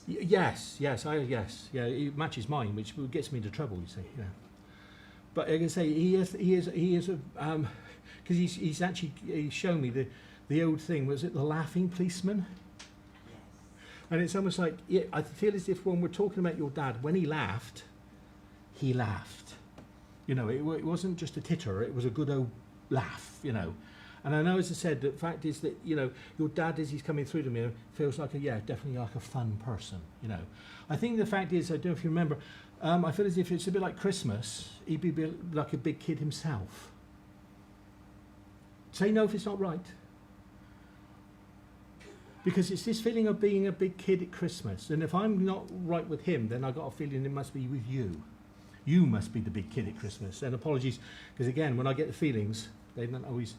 S3: Yes, yeah, it matches mine, which gets me into trouble, you see. Yeah. But like I say, he is because he's shown me the old thing. Was it the laughing policeman? Yes. And it's almost like, yeah, I feel as if when we're talking about your dad, when he laughed. You know, it wasn't just a titter; it was a good old laugh. You know. And I know, as I said, the fact is that, you know, your dad, as he's coming through to me, feels like definitely like a fun person, you know. I think the fact is, I don't know if you remember, I feel as if it's a bit like Christmas, he'd be a bit like a big kid himself. Say no if it's not right. Because it's this feeling of being a big kid at Christmas. And if I'm not right with him, then I've got a feeling it must be with you. You must be the big kid at Christmas. And apologies, because again, when I get the feelings, they don't always...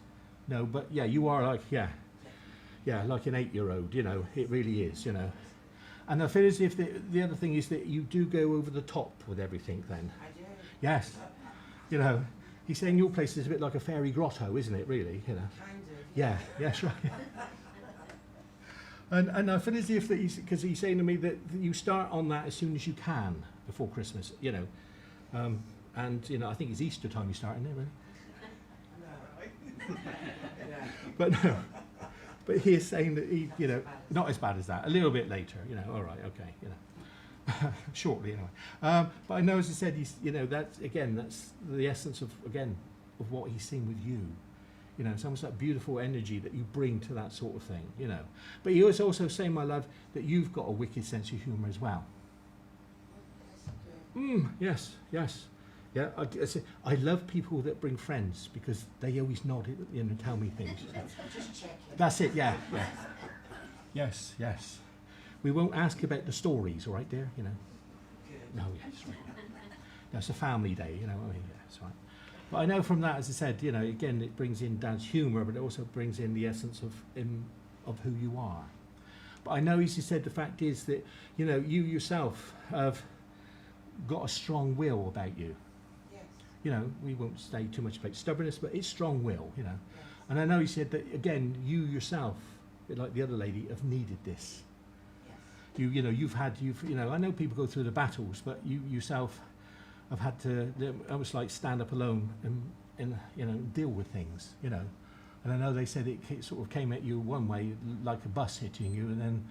S3: No, but yeah, you are like, like an 8-year-old, you know, it really is, you know. And I feel as if the other thing is that you do go over the top with everything then. I do. Yes. You know, he's saying your place is a bit like a fairy grotto, isn't it, really, you know? Kind of. Yeah, yes, right. and I feel as if that because he's saying to me that you start on that as soon as you can before Christmas, you know. And, you know, I think it's Easter time you start, isn't it, really? But no, but he is saying that he, you know, not as bad as that, a little bit later, you know, all right, okay, you know, shortly anyway. But I know, as I said, he's, you know, that's the essence of what he's seen with you. You know, it's almost that beautiful energy that you bring to that sort of thing, you know. But he was also saying, my love, that you've got a wicked sense of humour as well. Yes. Yeah, I love people that bring friends because they always nod at the end and tell me things. Just checking. That's it, yeah. Yes. We won't ask about the stories, all right, dear, you know. Good. No, yes, right. No, it's a family day, you know what I mean? Yeah, that's right. But I know from that, as I said, you know, again, it brings in Dad's humour, but it also brings in the essence of who you are. But I know, as you said, the fact is that, you know, you yourself have got a strong will about you. You know, we won't say too much about stubbornness, but it's strong will, you know. Yes. And I know he said that, again, you yourself, like the other lady, have needed this. Yes. You know, I know people go through the battles, but you yourself have had to almost like stand up alone and you know, deal with things, you know. And I know they said it sort of came at you one way, like a bus hitting you, and then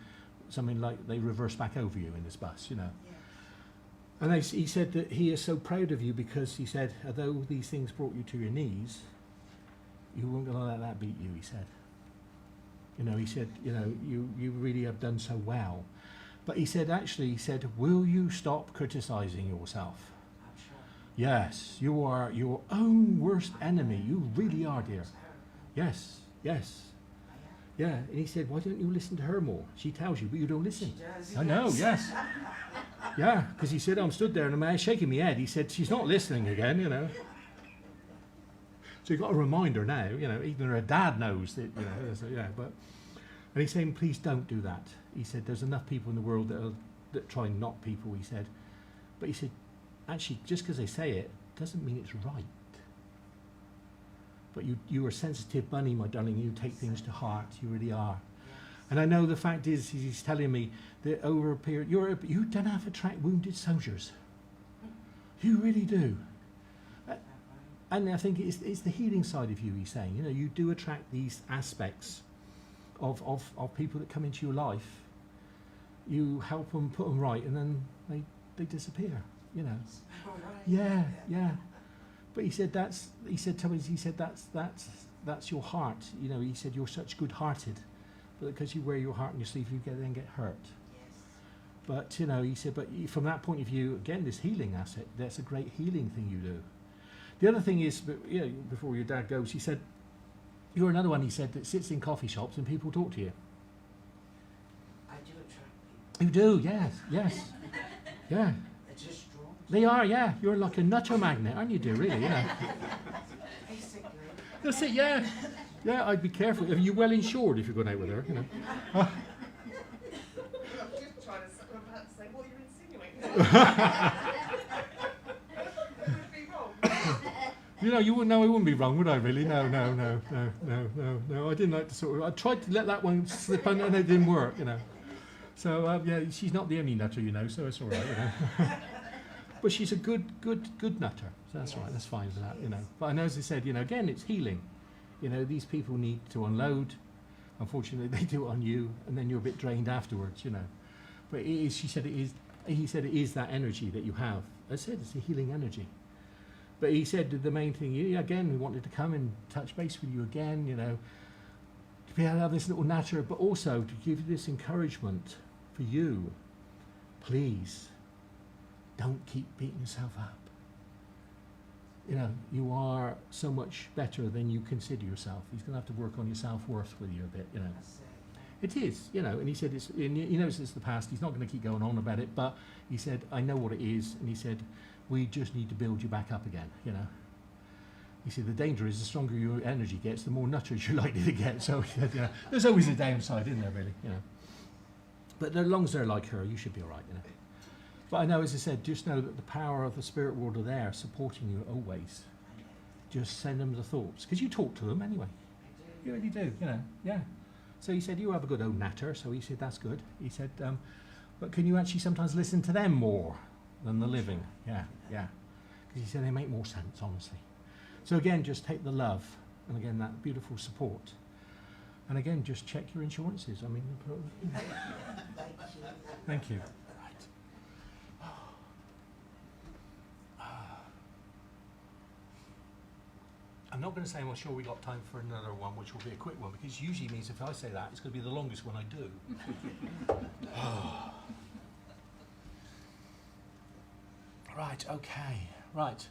S3: something like they reverse back over you in this bus, you know. Yes. And he said that he is so proud of you because he said, although these things brought you to your knees, you weren't going to let that beat you, he said. You know, he said, you know, you really have done so well. But he said, will you stop criticising yourself? I'm sure. Yes, you are your own worst enemy. You really are, dear. Yes. Yeah, and he said, why don't you listen to her more? She tells you, but you don't listen. She does. I know, yes. Yeah, because he said, I'm stood there and I'm shaking my head. He said, she's not listening again, you know. So you've got a reminder now, you know, even her dad knows that, you know, so, yeah, but, and he's saying, please don't do that. He said, there's enough people in the world that try and knock people, he said. But he said, actually, just because they say it, doesn't mean it's right. but you are a sensitive bunny, my darling. You take things to heart. You really are. And I know the fact is, he's telling me that over a period, you don't have to attract wounded soldiers. You really do. And I think it's the healing side of you, he's saying. You know, you do attract these aspects of people that come into your life. You help them, put them right, and then they disappear, you know. Yeah, yeah. But he said that's your heart. You know, he said you're such good-hearted, but because you wear your heart on your sleeve, you then get hurt. But you know, he said, but from that point of view, again, this healing asset, that's a great healing thing you do. The other thing is, you know, before your dad goes, he said, you're another one, he said, that sits in coffee shops and people talk to you.
S4: I do attract people.
S3: You do, yes, yes. Yeah.
S4: They're just drawn.
S3: They are, yeah. You're like a nutter magnet, aren't you, dear, really, yeah.
S4: Basically.
S3: That's it, yeah. Yeah, I'd be careful. Are you well insured if you're going out with her, you know?
S5: I'm just trying to suck my pants and say, what are you insinuating? That would be wrong.
S3: You know, you wouldn't know. I wouldn't be wrong, would I? Really? No. I didn't like to sort of. I tried to let that one slip under, and it didn't work. You know. So yeah, she's not the only nutter, you know. So it's all right. You know. But she's a good nutter. So that's right. That's fine for that. You know. But I know, as I said, you know, again, it's healing. You know, these people need to unload. Unfortunately, they do it on you, and then you're a bit drained afterwards. You know. But it is. She said it is. He said it is that energy that you have. I said it's a healing energy. But he said the main thing, again, we wanted to come and touch base with you again, you know, to be able to have this little natter, but also to give you this encouragement for you. Please, don't keep beating yourself up. You know, you are so much better than you consider yourself. He's going to have to work on your self-worth with you a bit, you know. It is, you know, and he said, he knows it's the past, he's not going to keep going on about it, but he said, I know what it is, and he said, we just need to build you back up again, you know. You see, the danger is the stronger your energy gets, the more nutters you're likely to get. So, you know, there's always a downside, isn't there, really, you know. But as long as they're like her, you should be all right, you know. But I know, as I said, just know that the power of the spirit world are there, supporting you always. Just send them the thoughts, because you talk to them anyway. You really do, you know, yeah. So he said, you have a good old natter, so he said, that's good. He said, but can you actually sometimes listen to them more than the living? Yeah. Because he said they make more sense, honestly. So again, just take the love, and again, that beautiful support. And again, just check your insurances. I mean, thank you. Right. I'm not going to say I'm sure we got time for another one, which will be a quick one, because usually means if I say that, it's going to be the longest one I do. Right, okay, right.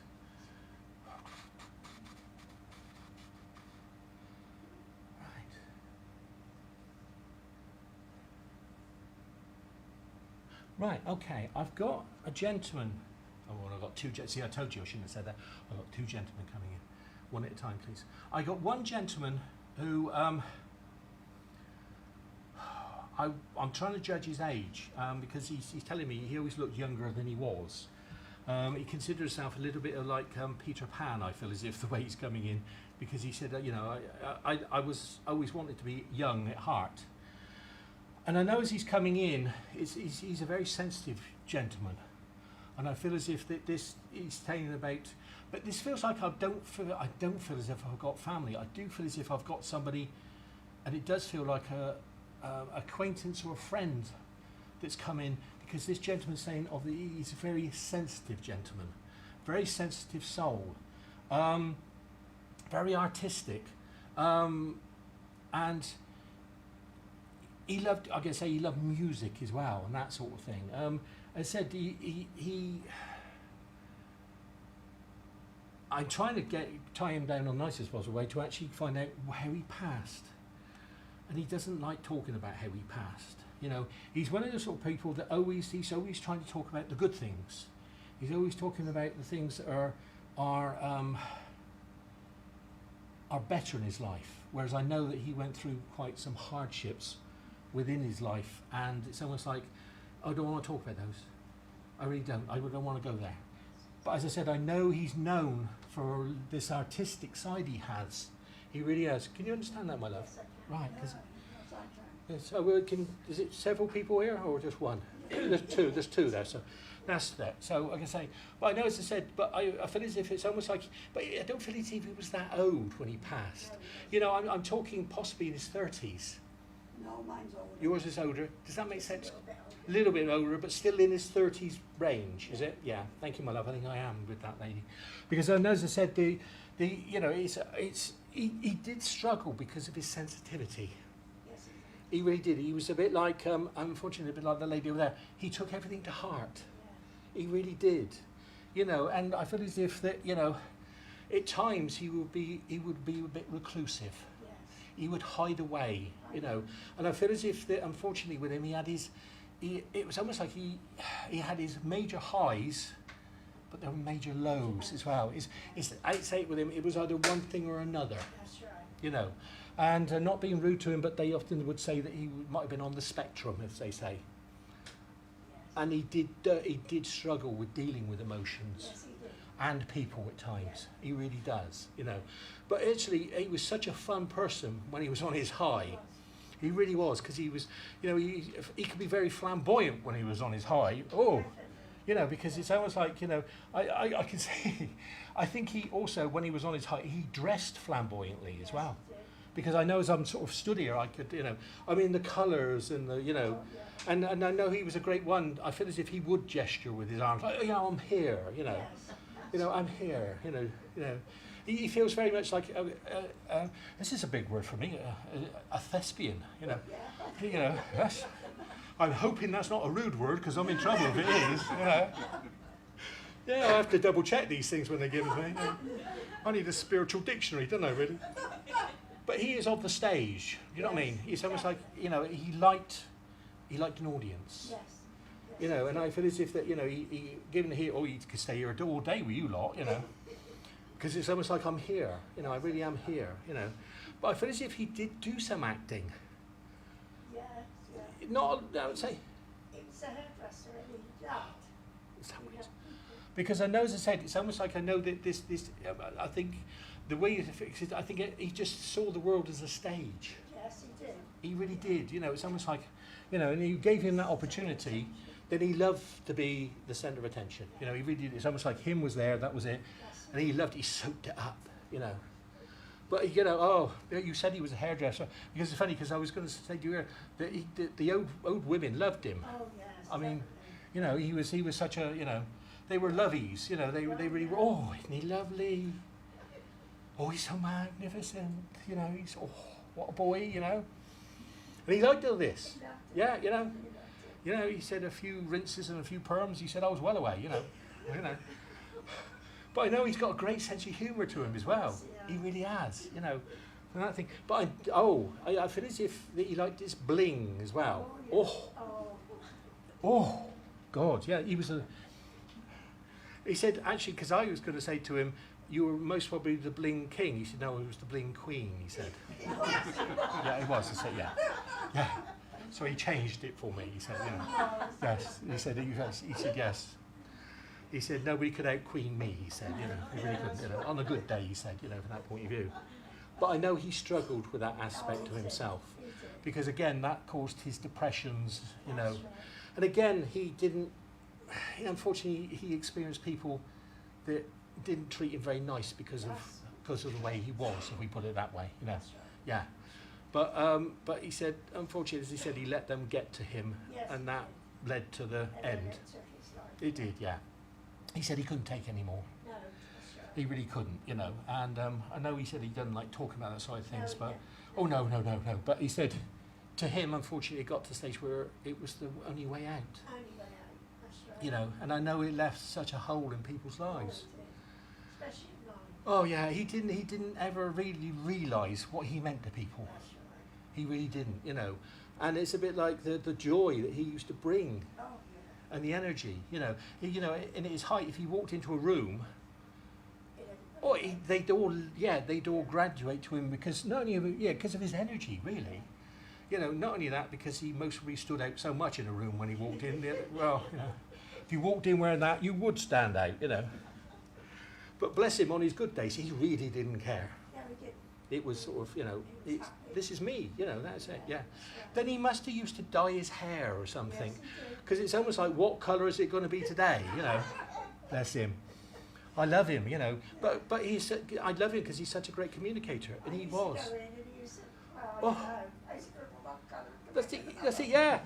S3: Right, okay, I've got a gentleman. Oh, well, I've got two gentlemen. See, I told you I shouldn't have said that. I've got two gentlemen coming in. One at a time, please. I got one gentleman who, I'm trying to judge his age because he's telling me he always looked younger than he was. He considers himself a little bit of like Peter Pan, I feel as if, the way he's coming in, because he said, you know, I was always wanted to be young at heart. And I know as he's coming in, he's a very sensitive gentleman. And I feel as if this he's telling about, but this feels like I don't feel as if I've got family. I do feel as if I've got somebody, and it does feel like a acquaintance or a friend that's come in, because this gentleman's saying he's a very sensitive gentleman, very sensitive soul, very artistic, and he loved, I guess, he loved music as well and that sort of thing. I said I'm trying to tie him down on the nicest possible way to actually find out how he passed. And he doesn't like talking about how he passed. You know, he's one of the sort of people that he's always trying to talk about the good things. He's always talking about the things that are better in his life. Whereas I know that he went through quite some hardships within his life, and it's almost like, I don't want to talk about those. I really don't. I don't want to go there. But as I said, I know he's known for this artistic side he has. He really has. Can you understand that, my love? Right, because so is it several people here or just one? There's two there, so that's that. So like I say, but I know, as I said, but I feel as if it's almost like, but I don't feel as if he was that old when he passed. You know, I'm talking possibly in his 30s.
S4: No, mine's older.
S3: Yours is older. Does that make sense?
S4: A bit older.
S3: A little bit older, but still in his 30s range, is it? Yeah. Thank you, my love. I think I am with that lady, because I know, as I said, the you know, he did struggle because of his sensitivity.
S4: Yes,
S3: He really did. He was a bit like, unfortunately, a bit like the lady over there. He took everything to heart. He really did. You know, and I feel as if that, you know, at times he would be a bit reclusive.
S4: yes.
S3: He would hide away, you know. And I feel as if that, unfortunately, with him, it was almost like he had his major highs, but there were major lows as well. I'd say with him, it was either one thing or another,
S4: That's right.
S3: you know. And not being rude to him, but they often would say that he might have been on the spectrum, as they say.
S4: Yes.
S3: And he did struggle with dealing with emotions
S4: Yes, he did.
S3: and people at times. He really does, you know. But actually, he was such a fun person when he was on his high. He really was, because he was, you know, he could be very flamboyant when he was on his high. Oh, you know, because it's almost like, you know, I can say, I think he also, when he was on his high, he dressed flamboyantly as well. Because I know, as I'm sort of stood here, I could, you know, I mean, the colours and the, you know, and I know he was a great one. I feel as if he would gesture with his arms, like, you know, I'm here, you know.
S4: Yes.
S3: You know, I'm here. You know. He feels very much like this is a big word for me, a thespian. You know, you know. I'm hoping that's not a rude word, because I'm in trouble if it is. You know. Yeah, I have to double check these things when they give it to me. You know. I need a spiritual dictionary, don't I? Really. But he is of the stage. You know what I mean? He's almost like, you know, he liked an audience.
S4: Yes.
S3: You know, and I feel as if that, you know, he given here, or he could stay here all day with you lot, you know, because it's almost like I'm here, you know, I really am here, you know. But I feel as if he did do some acting.
S4: Yes, yes.
S3: Not, I would say,
S4: It was a hairdresser and he died.
S3: is that what it is? Because I know, as I said, it's almost like I know that this I think the way you fix it, I think he just saw the world as a stage.
S4: Yes, he did.
S3: He really did, you know, it's almost like, you know, and you gave him that opportunity. Then he loved to be the centre of attention. You know, he really did. It's almost like him was there, that was it.
S4: Yes.
S3: And he loved, he soaked it up, you know. But, you know, oh, you said he was a hairdresser. Because it's funny, because I was going to say to you that the old women loved him.
S4: Oh, yes.
S3: I mean,
S4: definitely.
S3: you know, he was such a, you know, they were lovies, you know, they really were, oh, isn't he lovely? Oh, he's so magnificent, you know, he's, oh, what a boy, you know. And he liked all this.
S4: He loved it.
S3: Yeah, you know.
S4: He loved it.
S3: You know, he said a few rinses and a few perms. He said I was well away, you know. You know. But I know he's got a great sense of humour to him as well. He really has, you know. And that thing. But I feel as if that he liked this bling as well. Oh, oh, God, yeah. He said, actually, because I was going to say to him, you were most probably the bling king. He said, no, it was the bling queen, he said. Yeah, it was. I said, yeah. Yeah. So he changed it for me. He said, you know, yes. He said yes. He said nobody could out queen me. He said, you know, he really couldn't. You know, on a good day, he said, you know, from that point of view. But I know he struggled with that aspect of himself, because again, that caused his depressions. You know, and again, he didn't. Unfortunately, he experienced people that didn't treat him very nice because of the way he was, if we put it that way. You know, yeah. But he said, unfortunately, as he said, he let them get to him,
S4: Yes.
S3: and that led to the end. It did, yeah. He said he couldn't take any more.
S4: No, that's right.
S3: He really couldn't, you know. And I know he said he doesn't like talking about that side of things,
S4: No,
S3: but oh no. But he said, to him, unfortunately, it got to the stage where it was the only way out.
S4: Only way out. That's right.
S3: You know, and I know it left such a hole in people's lives.
S4: Especially at night.
S3: Oh yeah, he didn't ever really realise what he meant to people.
S4: That's right.
S3: He really didn't, you know. And it's a bit like the joy that he used to bring,
S4: Oh, yeah.
S3: and the energy, you know. You know, in his height, if he walked into a room, oh, they'd all graduate to him, because not only because of his energy, really. You know, not only that, because he mostly stood out so much in a room when he walked in. Well, you know, if you walked in wearing that, you would stand out, you know. But bless him, on his good days, he really didn't care.
S5: Yeah, we did.
S3: It was sort of, you know, it's, this is me, you know, that's it, yeah. Then he must have used to dye his hair or something,
S5: Yes, he did.
S3: because it's almost like, what colour is it going to be today, you know? Bless him. I love him, you know, but he's, I love him because he's such a great communicator, and he was.
S5: I used to go in and he used to,
S3: Oh.
S5: well, I used to go, well, what colour?
S3: That's it, yeah.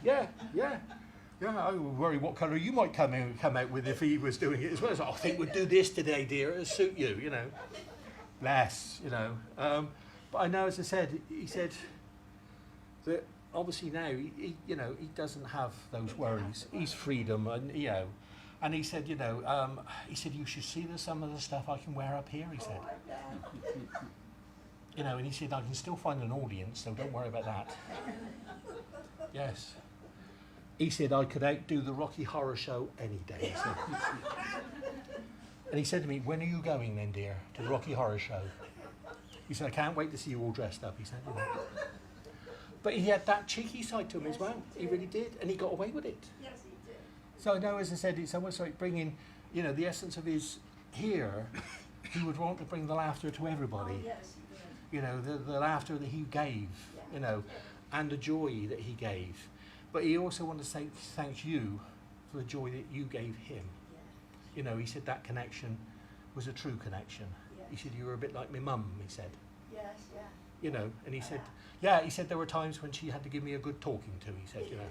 S3: Yeah, I worry what colour you might come out with if he was doing it as well. So, I think we'll do this today, dear, it'll suit you, you know. Bless, you know. But I know, as I said, he said that obviously now, you know, he doesn't have those worries. He's freedom, and, you know. And he said, you know, you should see some of the stuff I can wear up here, he said. You know, and he said, I can still find an audience, so don't worry about that. Yes. He said, I could outdo the Rocky Horror Show any day, he said. And he said to me, when are you going then, dear, to the Rocky Horror Show? He said, I can't wait to see you all dressed up, he said. You know. But he had that cheeky side to him as well. He really did, and he got away with it.
S5: Yes, he did.
S3: So I know, as I said, it's almost like bringing, you know, the essence of his here. He would want to bring the laughter to everybody.
S5: Oh, yes, he did.
S3: You know, the laughter that he gave, you know, and the joy that he gave. But he also wanted to say thank you for the joy that you gave him.
S5: Yeah.
S3: You know, he said that connection was a true connection.
S5: Yes.
S3: He said, you were a bit like my mum, he said.
S5: Yes, yeah.
S3: You know, and he said, yeah, he said there were times when she had to give me a good talking to, he said, you know.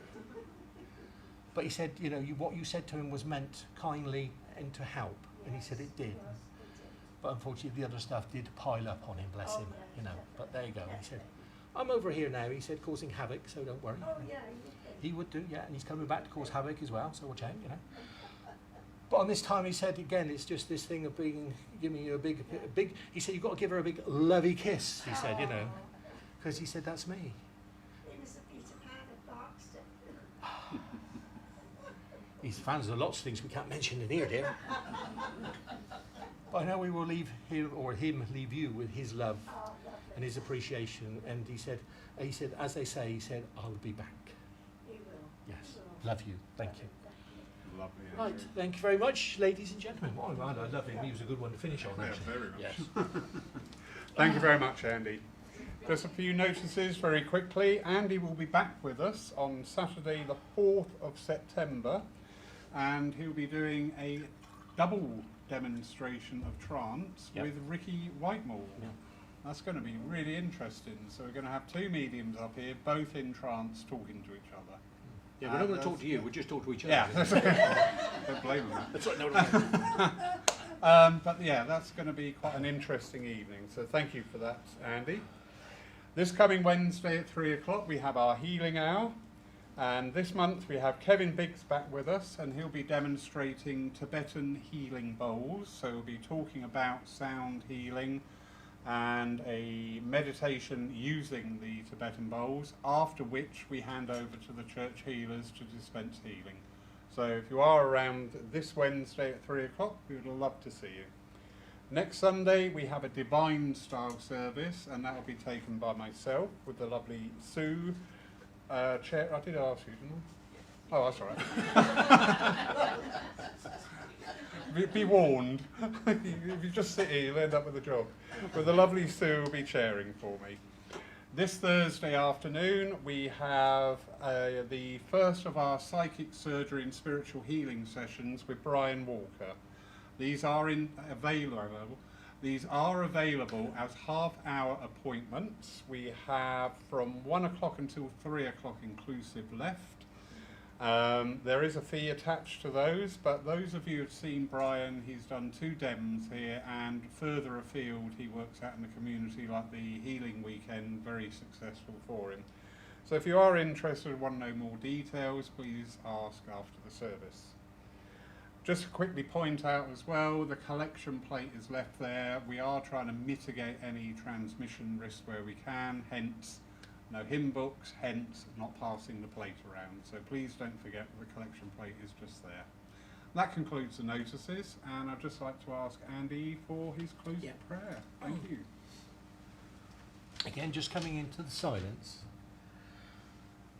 S3: But he said, you know, what you said to him was meant kindly and to help. And he said it did.
S5: Yes, it did.
S3: But unfortunately, the other stuff did pile up on him, bless
S5: Oh,
S3: him,
S5: yeah,
S3: you know.
S5: yeah.
S3: But there you go.
S5: Yeah.
S3: He said, I'm over here now, he said, causing havoc, so don't worry.
S5: Oh, yeah, he
S3: He would do, yeah, and he's coming back to cause havoc as well, so watch out, you know. But on this time, he said, again, it's just this thing of giving you a big, he said, you've got to give her a big lovey kiss, he said, you know. Because he said, that's me.
S5: He was a Peter Pan at Barkston.
S3: He's fans of lots of things we can't mention in here, dear. But I know we will leave him, or him leave you with his love
S5: Oh, lovely.
S3: and his appreciation. And he said, as they say, he said, I'll be back.
S5: He will.
S3: Yes,
S5: He will.
S3: love you, thank you.
S1: Lovely.
S3: Right,
S1: Andrew.
S3: thank you very much, ladies and gentlemen. Oh, I love him. He was a good one to finish on,
S1: Yeah,
S3: actually.
S1: very much.
S3: Yes.
S1: Thank you very much, Andy. Just a few notices very quickly. Andy will be back with us on Saturday the 4th of September, and he'll be doing a double demonstration of trance
S3: Yep.
S1: with Ricky Whitemore.
S3: Yeah.
S1: That's going to be really interesting. So we're going to have two mediums up here, both in trance, talking to each other.
S3: Yeah, we're not going to talk to you. We'll just talk to each other.
S1: Yeah, that's okay. Don't blame them.
S3: That's right. No.
S1: But yeah, that's going to be quite an interesting evening. So thank you for that, Andy. This coming Wednesday at 3 o'clock, we have our healing hour. And this month we have Kevin Biggs back with us, and he'll be demonstrating Tibetan healing bowls. So we'll be talking about sound healing and a meditation using the Tibetan bowls, after which we hand over to the church healers to dispense healing. So if you are around this Wednesday at 3 o'clock, we would love to see you. Next Sunday we have a divine style service, and that will be taken by myself with the lovely Sue. Chair, I did ask you, didn't I? Oh, that's all right. Be warned. If you just sit here, you'll end up with a job. But the lovely Sue will be chairing for me. This Thursday afternoon, we have the first of our psychic surgery and spiritual healing sessions with Brian Walker. These are available. These are available as half-hour appointments. We have from 1 o'clock until 3 o'clock inclusive left. There is a fee attached to those, but those of you who have seen Brian, he's done 2 dems here, and further afield he works out in the community, like the Healing Weekend, very successful for him. So if you are interested and want to know more details, please ask after the service. Just to quickly point out as well, the collection plate is left there. We are trying to mitigate any transmission risk where we can, hence no hymn books, hence not passing the plate around. So please don't forget that the collection plate is just there. That concludes the notices, and I'd just like to ask Andy for his closing prayer. Thank you.
S3: Again, just coming into the silence.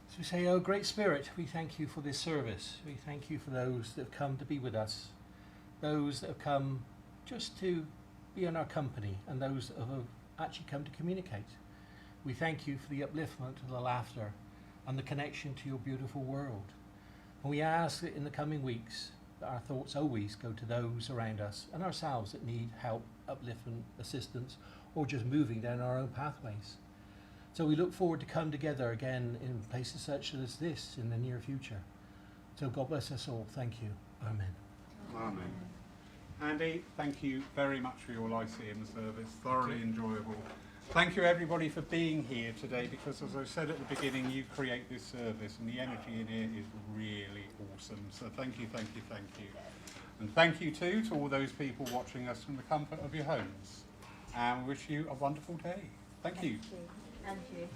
S3: So we say, oh, Great Spirit, we thank you for this service. We thank you for those that have come to be with us, those that have come just to be in our company and those that have actually come to communicate. We thank you for the upliftment and the laughter and the connection to your beautiful world. And we ask that in the coming weeks that our thoughts always go to those around us and ourselves that need help, upliftment, assistance, or just moving down our own pathways. So we look forward to come together again in places such as this in the near future. So God bless us all. Thank you. Amen.
S1: Amen. Andy, thank you very much for your Lyceum service. Thoroughly enjoyable. Thank you everybody for being here today, because as I said at the beginning, you create this service and the energy in here is really awesome. So thank you, thank you, thank you. And thank you too to all those people watching us from the comfort of your homes. And we wish you a wonderful day. Thank you.
S6: And you.